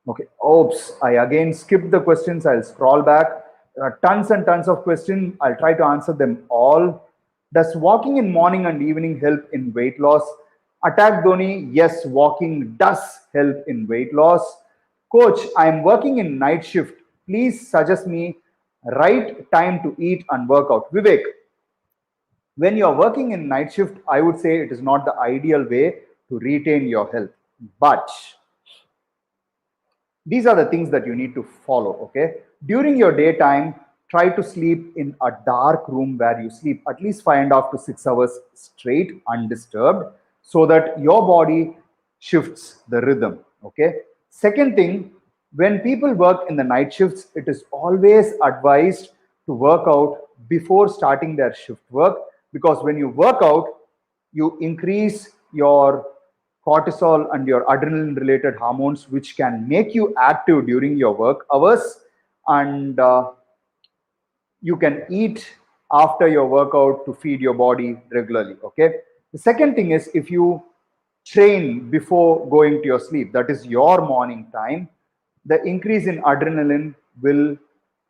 Okay. Oops. I again skipped the questions. I'll scroll back. There are tons and tons of questions. I'll try to answer them all. Does walking in morning and evening help in weight loss? Attack Dhoni, yes, walking does help in weight loss. Coach, I'm working in night shift. Please suggest me right time to eat and work out. Vivek, when you're working in night shift, I would say it is not the ideal way to retain your health. But these are the things that you need to follow. Okay, during your daytime, try to sleep in a dark room where you sleep at least 5.5 to 6 hours straight undisturbed, so that your body shifts the rhythm. Okay, second thing, when people work in the night shifts, it is always advised to work out before starting their shift work, because when you work out, you increase your cortisol and your adrenaline related hormones, which can make you active during your work hours. And you can eat after your workout to feed your body regularly. Okay. The second thing is, if you train before going to your sleep, that is your morning time, the increase in adrenaline will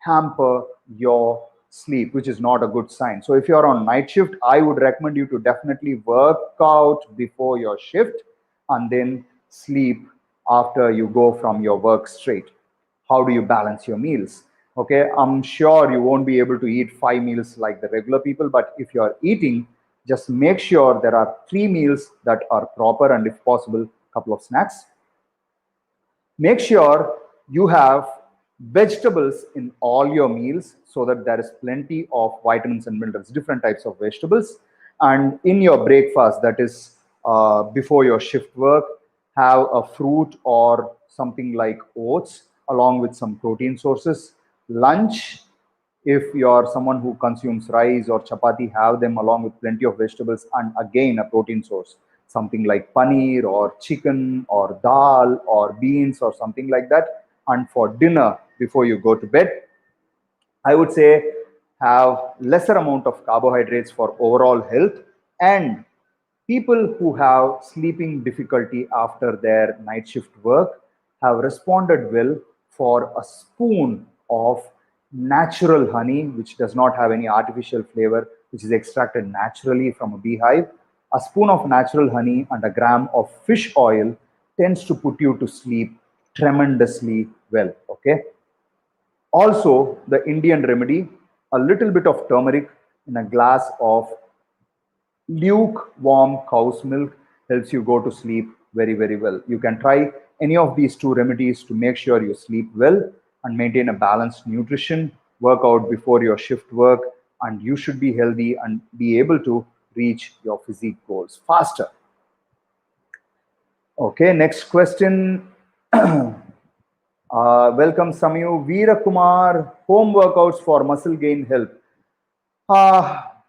hamper your sleep, which is not a good sign. So if you're on night shift, I would recommend you to definitely work out before your shift and then sleep after you go from your work straight. How do you balance your meals? Okay, I'm sure you won't be able to eat 5 meals like the regular people, but if you're eating, just make sure there are 3 meals that are proper, and if possible, a couple of snacks. Make sure you have vegetables in all your meals so that there is plenty of vitamins and minerals, different types of vegetables. And in your breakfast, that is before your shift work, have a fruit or something like oats along with some protein sources. Lunch, if you're someone who consumes rice or chapati, have them along with plenty of vegetables and again a protein source, something like paneer or chicken or dal or beans or something like that. And for dinner, before you go to bed, I would say have lesser amount of carbohydrates for overall health. And people who have sleeping difficulty after their night shift work have responded well for a spoon of natural honey, which does not have any artificial flavor, which is extracted naturally from a beehive. A spoon of natural honey and a gram of fish oil tends to put you to sleep tremendously well. Okay. Also, the Indian remedy, a little bit of turmeric in a glass of lukewarm cow's milk helps you go to sleep very, very well. You can try any of these two remedies to make sure you sleep well and maintain a balanced nutrition, work out before your shift work, and you should be healthy and be able to reach your physique goals faster. Okay, next question. Welcome, Samyu. Veera Kumar, home workouts for muscle gain help.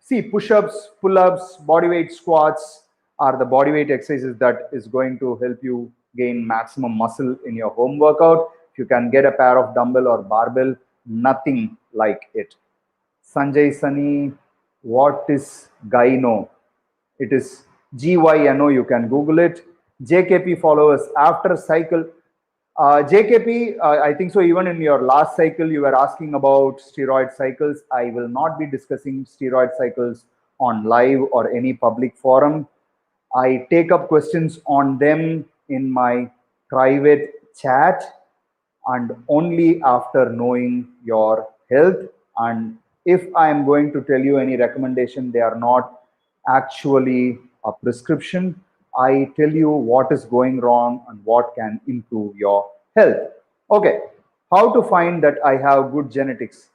See, push-ups, pull-ups, bodyweight squats are the bodyweight exercises that is going to help you gain maximum muscle in your home workout. If you can get a pair of dumbbell or barbell, nothing like it. Sanjay Sunny, what is gyno? It is GYNO. You can Google it. JKP followers after cycle. JKP, I think so. Even in your last cycle, you were asking about steroid cycles. I will not be discussing steroid cycles on live or any public forum. I take up questions on them in my private chat and only after knowing your health. And if I am going to tell you any recommendation, they are not actually a prescription. I tell you what is going wrong and what can improve your health. Okay, how to find that I have good genetics?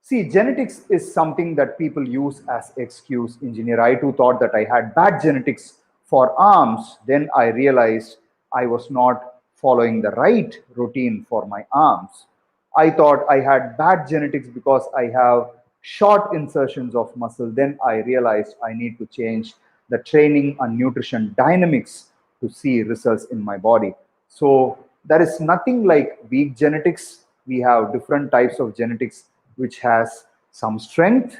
See, genetics is something that people use as excuse. Engineer, I too thought that I had bad genetics for arms. Then I realized I was not following the right routine for my arms. I thought I had bad genetics because I have short insertions of muscle. Then I realized I need to change the training and nutrition dynamics to see results in my body. So there is nothing like weak genetics. We have different types of genetics which has some strength,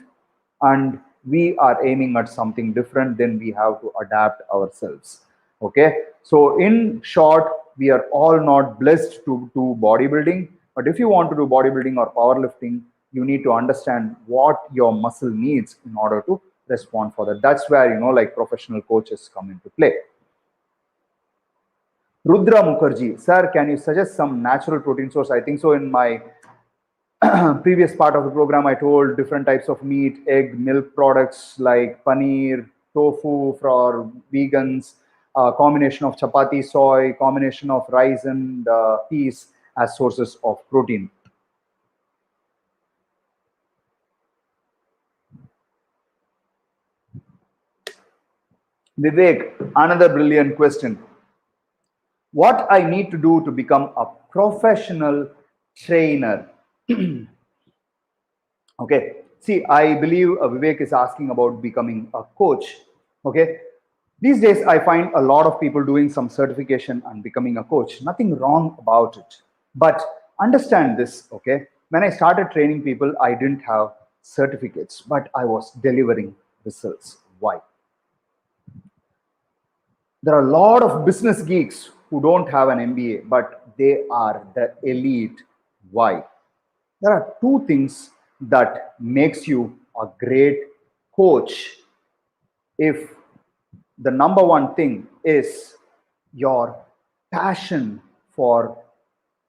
and we are aiming at something different. Then we have to adapt ourselves. Okay, so in short, we are all not blessed to do bodybuilding, but if you want to do bodybuilding or powerlifting, you need to understand what your muscle needs in order to respond for that. That's where, like, professional coaches come into play. Rudra Mukherjee, sir, can you suggest some natural protein source? I think so. In my previous part of the program, I told different types of meat, egg, milk products like paneer, tofu for vegans, combination of chapati, soy, combination of rice and peas as sources of protein. Vivek, another brilliant question. What I need to do to become a professional trainer? Okay. See, I believe Vivek is asking about becoming a coach. Okay. These days, I find a lot of people doing some certification and becoming a coach. Nothing wrong about it. But understand this, okay? When I started training people, I didn't have certificates, but I was delivering results. Why? There are a lot of business geeks who don't have an MBA, but they are the elite. Why? There are two things that makes you a great coach. If the number one thing is your passion for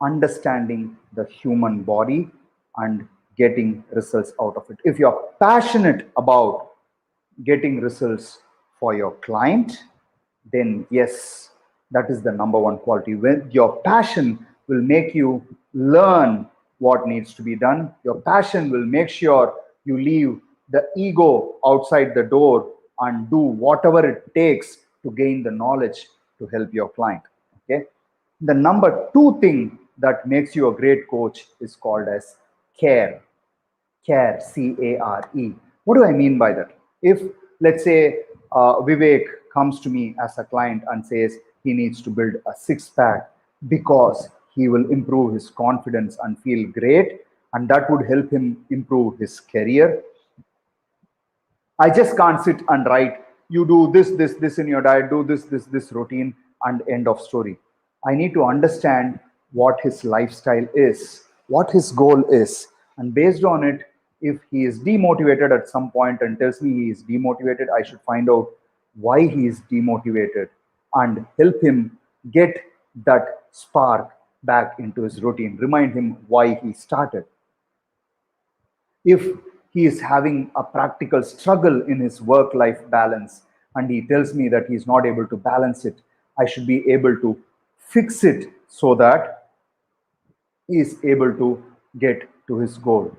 understanding the human body and getting results out of it. If you're passionate about getting results for your client, then yes, that is the number one quality. When your passion will make you learn what needs to be done, your passion will make sure you leave the ego outside the door and do whatever it takes to gain the knowledge to help your client. Okay. The number two thing that makes you a great coach is called as care. Care, C-A-R-E. What do I mean by that? If, let's say, Vivek comes to me as a client and says he needs to build a six pack because he will improve his confidence and feel great, and that would help him improve his career, I just can't sit and write, you do this in your diet, do this routine, and end of story. I need to understand what his lifestyle is, what his goal is. And based on it, if he is demotivated at some point and tells me he is demotivated, I should find out why he is demotivated and help him get that spark back into his routine, remind him why he started. If he is having a practical struggle in his work life balance and he tells me that he is not able to balance it, I should be able to fix it so that he is able to get to his goal.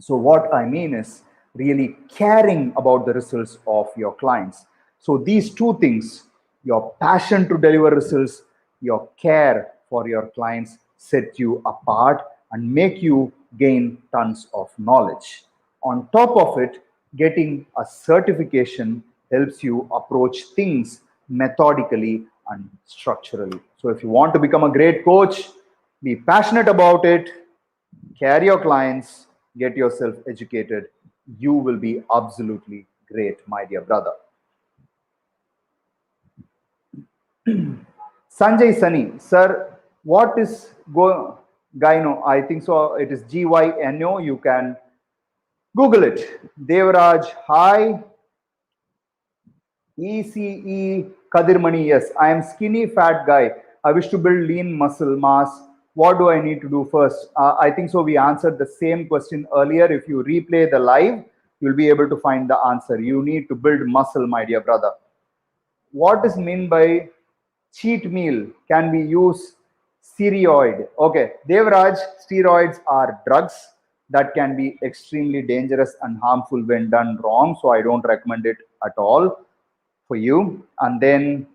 So what I mean is really caring about the results of your clients. So these two things, your passion to deliver results, your care for your clients, set you apart and make you gain tons of knowledge. On top of it, getting a certification helps you approach things methodically and structurally. So if you want to become a great coach, be passionate about it, care your clients, get yourself educated. You will be absolutely great, my dear brother. Sanjay Sunny, sir, what is gyno? I think so. It is GYNO. You can Google it. Devraj, hi. ECE Kadirmani, yes. I am skinny fat guy. I wish to build lean muscle mass. What do I need to do first? I think so. We answered the same question earlier. If you replay the live, you'll be able to find the answer. You need to build muscle, my dear brother. What is meant by cheat meal? Can we use steroid? Okay, Devraj, steroids are drugs. that can be extremely dangerous and harmful when done wrong. So I don't recommend it at all for you. And then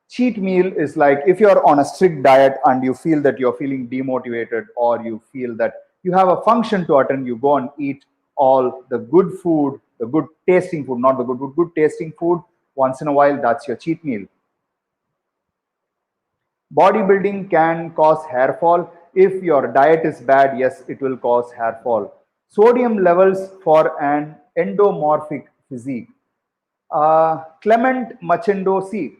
cheat meal is like if you're on a strict diet and you feel that you're feeling demotivated, or you feel that you have a function to attend, you go and eat all the good food, the good tasting food, not the good tasting food once in a while. That's your cheat meal. Bodybuilding can cause hair fall. If your diet is bad, yes, it will cause hair fall. Sodium levels for an endomorphic physique. Clement Machendo, see,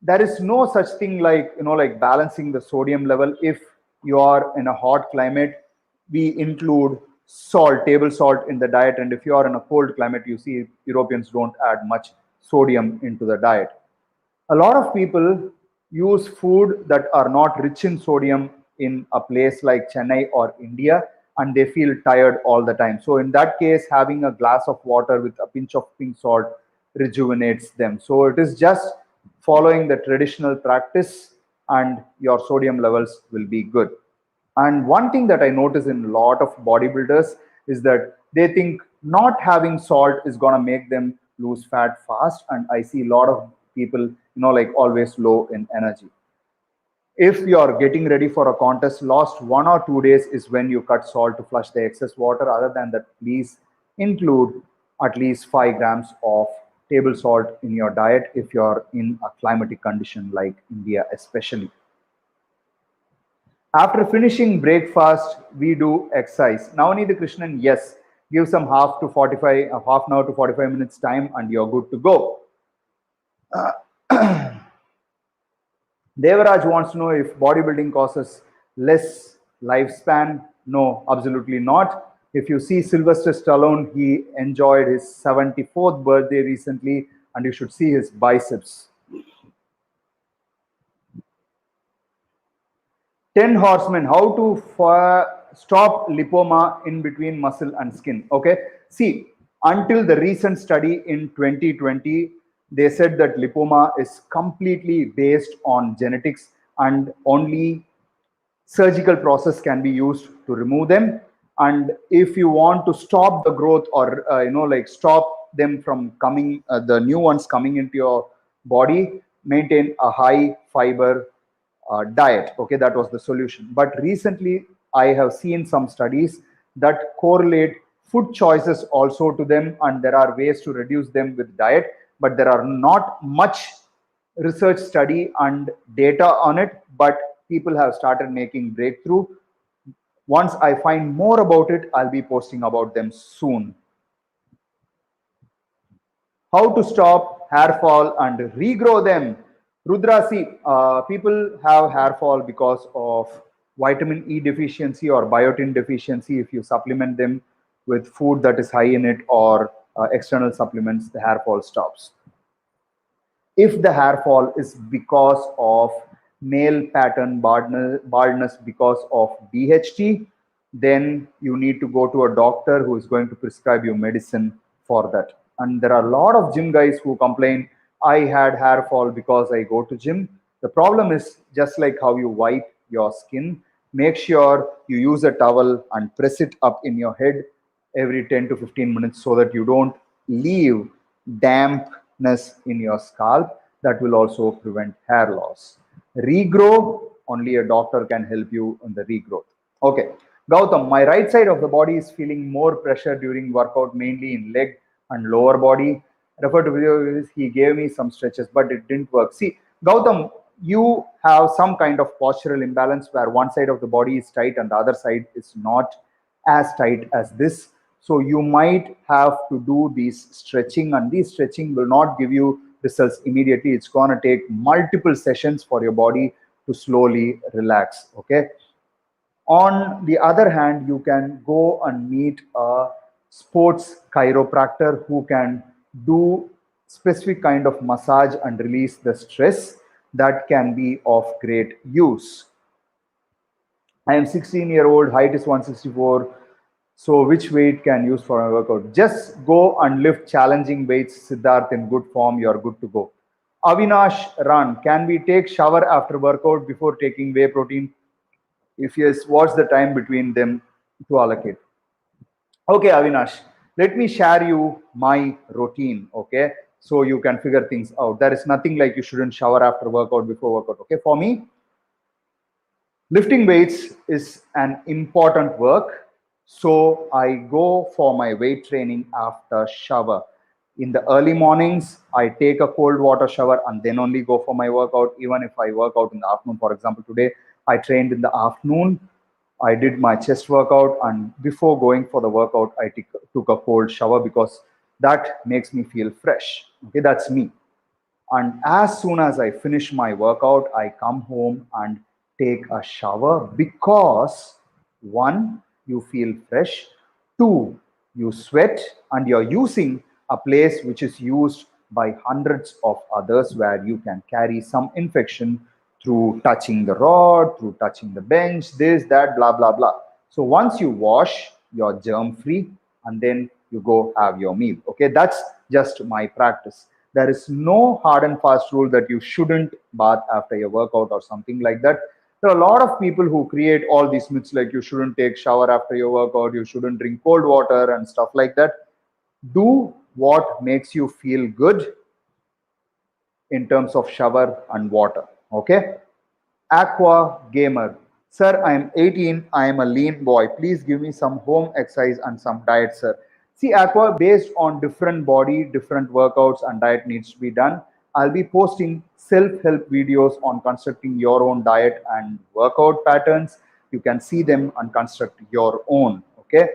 there is no such thing like, like balancing the sodium level. If you are in a hot climate, we include salt, table salt in the diet. And if you are in a cold climate, you see Europeans don't add much sodium into the diet. A lot of people use food that are not rich in sodium in a place like Chennai or India, and they feel tired all the time. So in that case, having a glass of water with a pinch of pink salt rejuvenates them. So it is just following the traditional practice, and your sodium levels will be good. And one thing that I notice in a lot of bodybuilders is that they think not having salt is going to make them lose fat fast. And I see a lot of people, like always low in energy. If you're getting ready for a contest, last 1 or 2 days is when you cut salt to flush the excess water. Other than that, please include at least 5 grams of table salt in your diet if you're in a climatic condition like India, especially. After finishing breakfast, we do exercise. Navneet Krishnan, yes, give some half an hour to 45 minutes time, and you're good to go. Devaraj wants to know if bodybuilding causes less lifespan. No, absolutely not. If you see Sylvester Stallone, he enjoyed his 74th birthday recently, and you should see his biceps. 10 horsemen, how to stop lipoma in between muscle and skin. Okay, see, until the recent study in 2020, they said that lipoma is completely based on genetics, and only surgical process can be used to remove them. And if you want to stop the growth, or like stop them from coming, the new ones coming into your body, maintain a high fiber diet. Okay, that was the solution. But recently I have seen some studies that correlate food choices also to them, and there are ways to reduce them with diet, but there are not much research study and data on it. But people have started making breakthrough. Once I find more about it, I'll be posting about them soon. How to stop hair fall and regrow them. Rudra, see, people have hair fall because of vitamin E deficiency or biotin deficiency. If you supplement them with food that is high in it, or external supplements, the hair fall stops. If the hair fall is because of male pattern baldness because of DHT, then you need to go to a doctor who is going to prescribe you medicine for that. And there are a lot of gym guys who complain, I had hair fall because I go to gym. The problem is just like how you wipe your skin. Make sure you use a towel and press it up in your head every 10 to 15 minutes so that you don't leave dampness in your scalp. That will also prevent hair loss. Regrow, only a doctor can help you in the regrowth. Okay, Gautam, my right side of the body is feeling more pressure during workout, mainly in leg and lower body. Refer to video, he gave me some stretches, but it didn't work. See, Gautam, you have some kind of postural imbalance where one side of the body is tight and the other side is not as tight as this. So you might have to do these stretching, and these stretching will not give you results immediately. It's going to take multiple sessions for your body to slowly relax. Okay. On the other hand, you can go and meet a sports chiropractor who can do specific kind of massage and release the stress. That can be of great use. I am 16-year-old, height is 164. So which weight can use for a workout? Just go and lift challenging weights, Siddharth, in good form, you're good to go. Avinash Ran, can we take shower after workout before taking whey protein? If yes, what's the time between them to allocate? Okay, Avinash, let me share you my routine. Okay, so you can figure things out. There is nothing like you shouldn't shower after workout, before workout. Okay, for me, lifting weights is an important work, so I go for my weight training after shower. In the early mornings, I take a cold water shower and then only go for my workout. Even if I work out in the afternoon, for example, today I trained in the afternoon. I did my chest workout, and before going for the workout, I took a cold shower because that makes me feel fresh. Okay, that's me. And as soon as I finish my workout, I come home and take a shower because one, you feel fresh, two, you sweat, and you're using a place which is used by hundreds of others where you can carry some infection through touching the rod, through touching the bench, this, that, blah, blah, blah. So once you wash, you're germ free, and then you go have your meal. Okay, that's just my practice. There is no hard and fast rule that you shouldn't bath after your workout or something like that. There are a lot of people who create all these myths like you shouldn't take shower after your workout, you shouldn't drink cold water and stuff like that. Do what makes you feel good in terms of shower and water. Okay. Aqua Gamer. Sir, I am 18. I am a lean boy. Please give me some home exercise and some diet, sir. See, Aqua, based on different body, different workouts and diet needs to be done. I'll be posting self-help videos on constructing your own diet and workout patterns. You can see them and construct your own. Okay.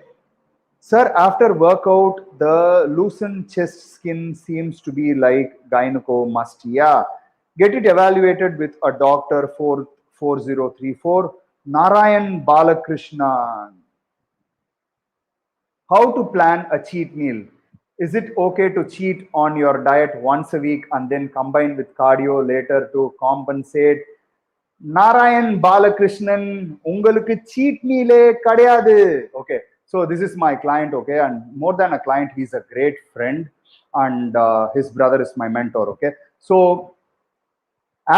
Sir, after workout, the loosened chest skin seems to be like gynecomastia. Get it evaluated with a doctor for 4034. Narayan Balakrishnan. How to plan a cheat meal? Is it okay to cheat on your diet once a week and then combine with cardio later to compensate? Narayan Balakrishnan உங்களுக்கு seat மீலே கிடையாது. Okay, so this is my client. Okay, and more than a client, he's a great friend, and his brother is my mentor. Okay, so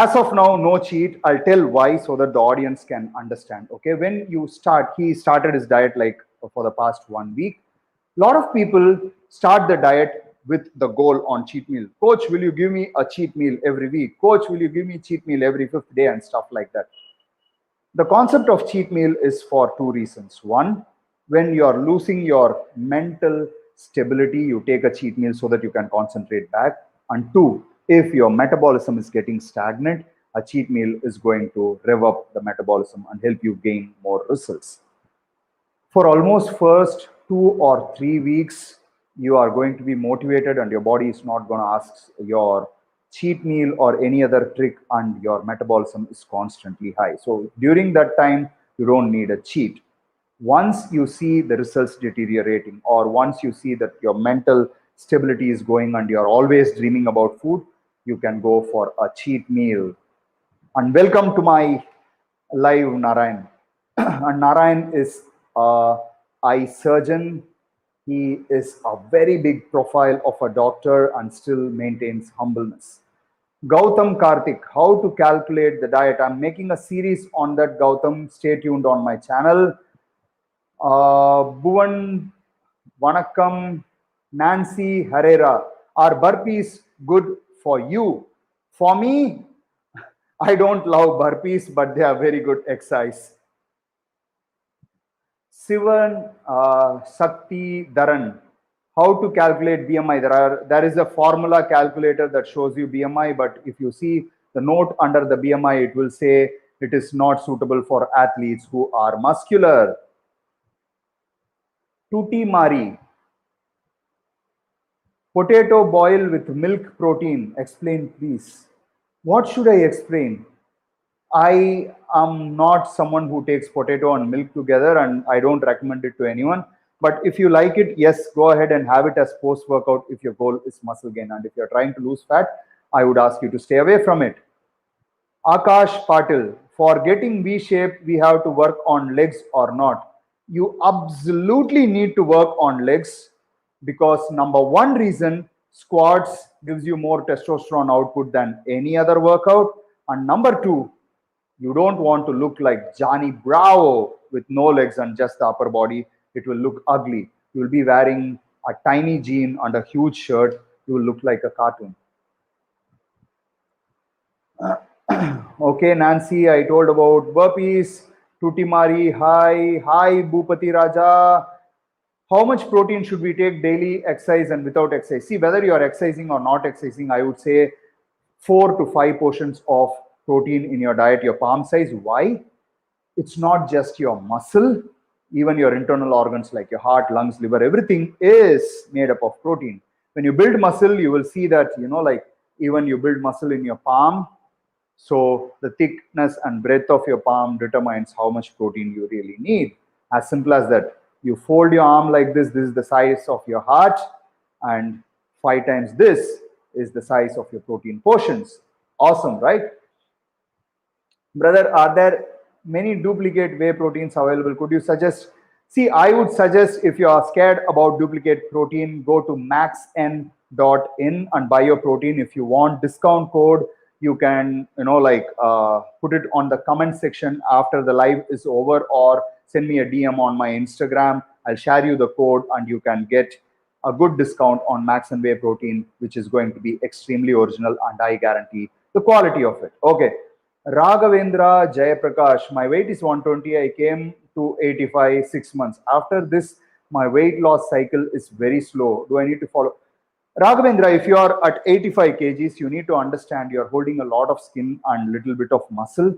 as of now, no cheat. I'll tell why so that the audience can understand. Okay, when you start, he started his diet like for the past 1 week. A lot of people start the diet with the goal on cheat meal. Coach, will you give me a cheat meal every week? Coach, will you give me cheat meal every fifth day and stuff like that? The concept of cheat meal is for two reasons. One, when you're losing your mental stability, you take a cheat meal so that you can concentrate back. And two, if your metabolism is getting stagnant, a cheat meal is going to rev up the metabolism and help you gain more results. For almost first 2 or 3 weeks, you are going to be motivated and your body is not going to ask your cheat meal or any other trick, and your metabolism is constantly high. So during that time, you don't need a cheat. Once you see the results deteriorating, or once you see that your mental stability is going and you're always dreaming about food, you can go for a cheat meal. And welcome to my live, Narayan. And Narayan is a eye surgeon. He is a very big profile of a doctor and still maintains humbleness. Gautam Karthik, how to calculate the diet. I'm making a series on that, Gautam. Stay tuned on my channel. Bhuvan Vanakkam, Nancy Herrera. Are burpees good for you? For me, I don't love burpees, but they are very good exercise. Sivan Sakti Dharan. How to calculate BMI? There is a formula calculator that shows you BMI, but if you see the note under the BMI, it will say it is not suitable for athletes who are muscular. Tutti Mari. Potato boil with milk protein. Explain, please. What should I explain? I am not someone who takes potato and milk together, and I don't recommend it to anyone. But if you like it, yes, go ahead and have it as post workout if your goal is muscle gain. And if you're trying to lose fat, I would ask you to stay away from it. Akash Patil, for getting V shape, we have to work on legs or not? You absolutely need to work on legs, because number one reason, squats gives you more testosterone output than any other workout. And number two, you don't want to look like Johnny Bravo with no legs and just the upper body. It will look ugly. You will be wearing a tiny jean and a huge shirt. You will look like a cartoon. Okay, Nancy, I told about burpees. Tutimari, hi. Hi, Bhupati Raja. How much protein should we take daily, exercise and without exercise? See, whether you are exercising or not exercising, I would say 4 to 5 portions of protein in your diet, your palm size. Why? It's not just your muscle, even your internal organs like your heart, lungs, liver, everything is made up of protein. When you build muscle, you will see that, like even you build muscle in your palm. So the thickness and breadth of your palm determines how much protein you really need. As simple as that. You fold your arm like this is the size of your heart, and 5 times this is the size of your protein portions. Awesome, right? Brother, are there many duplicate whey proteins available? Could you suggest? See, I would suggest if you are scared about duplicate protein, go to maxn.in and buy your protein. If you want discount code, you can, put it on the comment section after the live is over, or send me a DM on my Instagram. I'll share you the code and you can get a good discount on Max and Whey protein, which is going to be extremely original, and I guarantee the quality of it. Okay. Raghavendra Jayaprakash, my weight is 120. I came to 85 6 months. After this, my weight loss cycle is very slow. Do I need to follow? Raghavendra, if you are at 85 kgs, you need to understand you're holding a lot of skin and little bit of muscle.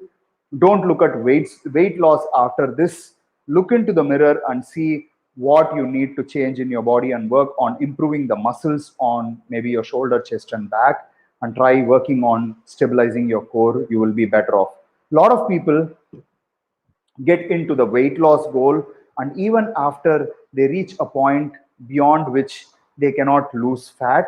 Don't look at weight loss after this. Look into the mirror and see what you need to change in your body and work on improving the muscles on maybe your shoulder, chest, and back, and try working on stabilizing your core. You will be better off. A lot of people get into the weight loss goal, and even after they reach a point beyond which they cannot lose fat,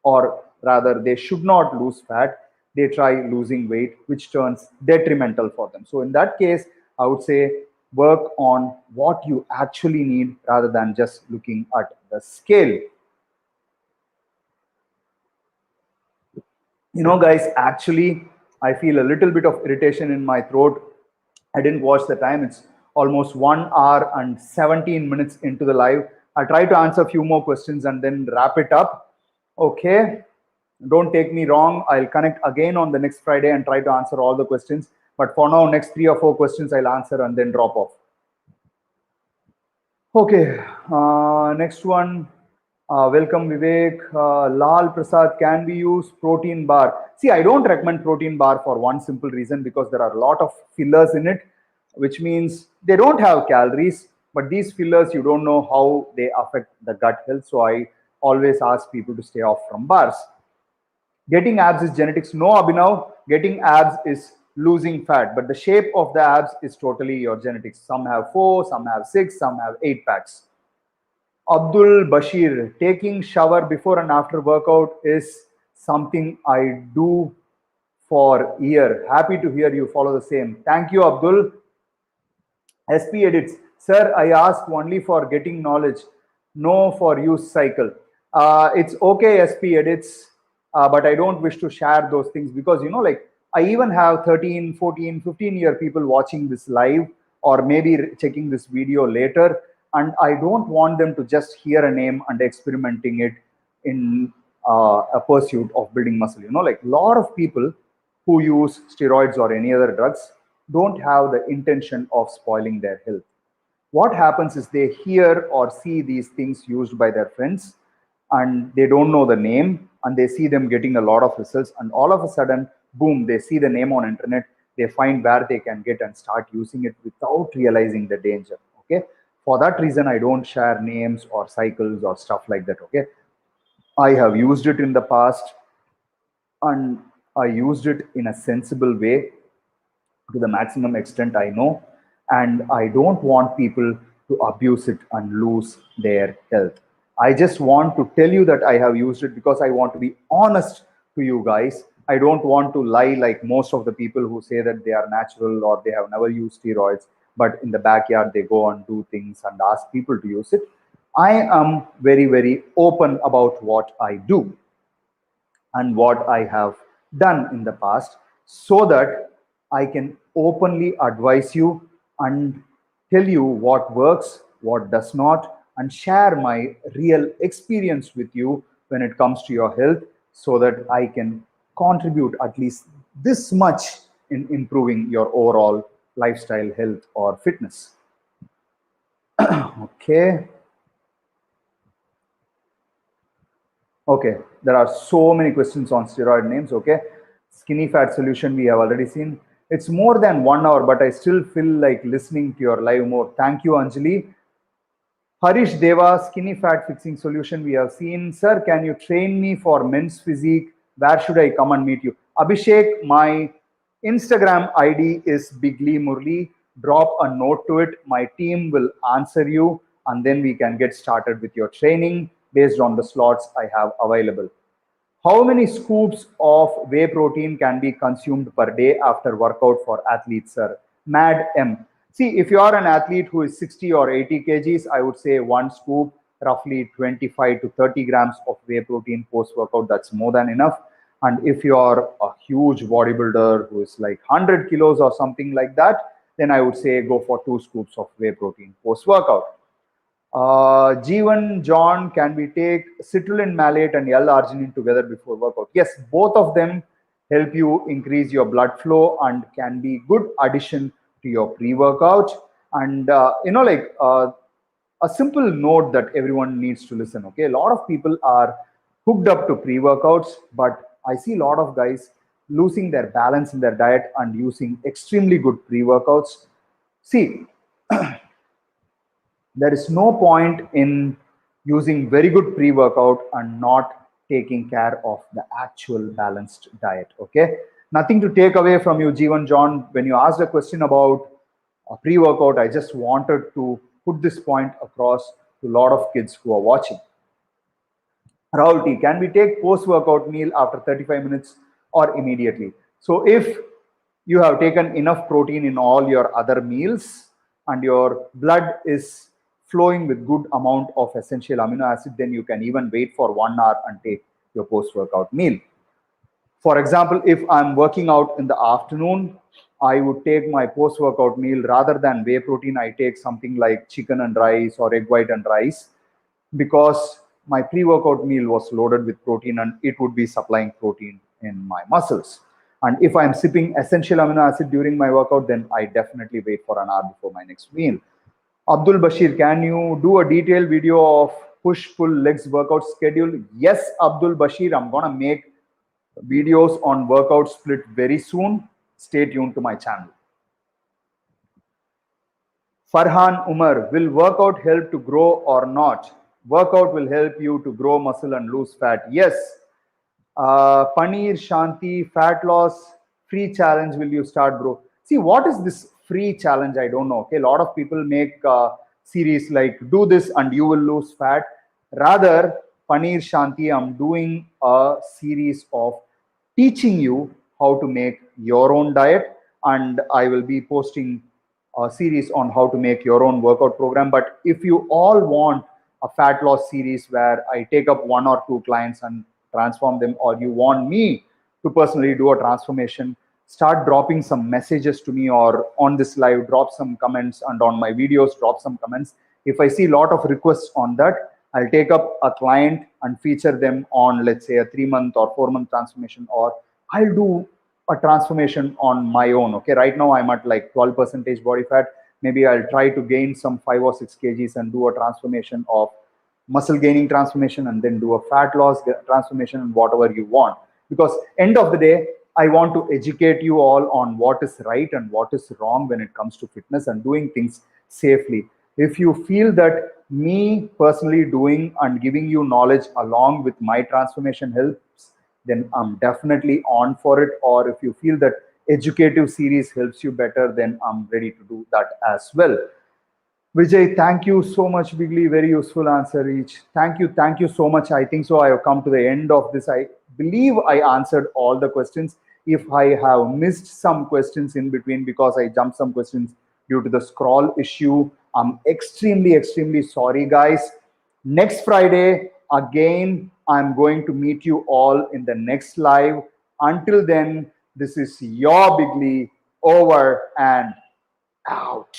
or rather they should not lose fat, they try losing weight, which turns detrimental for them. So in that case, I would say work on what you actually need rather than just looking at the scale. Guys, actually, I feel a little bit of irritation in my throat. I didn't watch the time. It's almost 1 hour and 17 minutes into the live. I'll try to answer a few more questions and then wrap it up. Okay. Don't take me wrong. I'll connect again on the next Friday and try to answer all the questions. But for now, next 3 or 4 questions I'll answer and then drop off. Okay. Next one. Welcome, Vivek. Lal Prasad, can we use protein bar? See, I don't recommend protein bar for one simple reason, because there are a lot of fillers in it, which means they don't have calories, but these fillers, you don't know how they affect the gut health. So I always ask people to stay off from bars. Getting abs is genetics. No, Abhinav, getting abs is losing fat, but the shape of the abs is totally your genetics. Some have 4, some have 6, some have 8 packs. Abdul Bashir, taking shower before and after workout is something I do for year. Happy to hear you follow the same. Thank you, Abdul. SP edits, sir, I ask only for getting knowledge, no for use cycle. It's okay, SP edits, but I don't wish to share those things, because I even have 13, 14, 15-year people watching this live, or maybe checking this video later, and I don't want them to just hear a name and experimenting it in a pursuit of building muscle. A lot of people who use steroids or any other drugs don't have the intention of spoiling their health. What happens is they hear or see these things used by their friends, and they don't know the name, and they see them getting a lot of results, and all of a sudden, boom, they see the name on internet, they find where they can get and start using it without realizing the danger. Okay, for that reason, I don't share names or cycles or stuff like that. Okay, I have used it in the past, and I used it in a sensible way to the maximum extent I know, and I don't want people to abuse it and lose their health. I just want to tell you that I have used it because I want to be honest to you guys. I don't want to lie like most of the people who say that they are natural or they have never used steroids, but in the backyard they go and do things and ask people to use it. I am very, very open about what I do and what I have done in the past, so that I can openly advise you and tell you what works, what does not, and share my real experience with you when it comes to your health, so that I can contribute at least this much in improving your overall lifestyle, health, or fitness. Okay. Okay, there are so many questions on steroid names. Okay, skinny fat solution we have already seen. It's more than 1 hour, but I still feel like listening to your live more. Thank you, Anjali. Harish Deva, skinny fat fixing solution we have seen. Sir, can you train me for men's physique? Where should I come and meet you? Abhishek, my Instagram ID is Biglee Murali. Drop a note to it. My team will answer you, and then we can get started with your training based on the slots I have available. How many scoops of whey protein can be consumed per day after workout for athletes, sir? Mad M. See, if you are an athlete who is 60 or 80 kgs, I would say one scoop, roughly 25 to 30 grams of whey protein post workout. That's more than enough. And if you are a huge bodybuilder who is like 100 kilos or something like that, then I would say go for 2 scoops of whey protein post workout. G1 John, can we take citrulline malate and L-arginine together before workout? Yes, both of them help you increase your blood flow and can be good addition to your pre-workout. And a simple note that everyone needs to listen. Okay, a lot of people are hooked up to pre-workouts, but I see a lot of guys losing their balance in their diet and using extremely good pre-workouts. See, there is no point in using very good pre-workout and not taking care of the actual balanced diet. Okay, nothing to take away from you, Jeevan John. When you asked a question about a pre-workout, I just wanted to put this point across to a lot of kids who are watching. Rahul T, can we take post-workout meal after 35 minutes or immediately? So if you have taken enough protein in all your other meals and your blood is flowing with good amount of essential amino acid, then you can even wait for 1 hour and take your post-workout meal. For example, if I'm working out in the afternoon, I would take my post-workout meal rather than whey protein. I take something like chicken and rice or egg white and rice, because my pre-workout meal was loaded with protein and it would be supplying protein in my muscles. And if I'm sipping essential amino acid during my workout, then I definitely wait for an hour before my next meal. Abdul Bashir, can you do a detailed video of push-pull legs workout schedule? Yes, Abdul Bashir, I'm gonna make videos on workout split very soon. Stay tuned to my channel. Farhan Umar, will workout help to grow or not? Workout will help you to grow muscle and lose fat. Yes. Paneer Shanti, fat loss free challenge. Will you start, bro? See, what is this free challenge? I don't know. Okay, a lot of people make series like do this and you will lose fat. Rather, Paneer Shanti, I'm doing a series of teaching you how to make your own diet, and I will be posting a series on how to make your own workout program. But if you all want a fat loss series where I take up 1 or 2 clients and transform them, or you want me to personally do a transformation, start dropping some messages to me, or on this live drop some comments, and on my videos drop some comments. If I see a lot of requests on that, I'll take up a client and feature them on, let's say, a 3-month or 4-month transformation, or I'll do a transformation on my own. Okay, right now I'm at like 12% body fat. Maybe I'll try to gain some 5 or 6 kgs and do a transformation of muscle gaining transformation, and then do a fat loss transformation, and whatever you want. Because end of the day, I want to educate you all on what is right and what is wrong when it comes to fitness and doing things safely. If you feel that me personally doing and giving you knowledge along with my transformation helps, then I'm definitely on for it. Or if you feel that educative series helps you better, then I'm ready to do that as well. Vijay, thank you so much, Biglee. Very useful answer each. Thank you so much. I think so. I have come to the end of this. I believe I answered all the questions. If I have missed some questions in between because I jumped some questions due to the scroll issue, I'm extremely sorry, guys. Next Friday, again, I'm going to meet you all in the next live. Until then, this is your Biglee, over and out.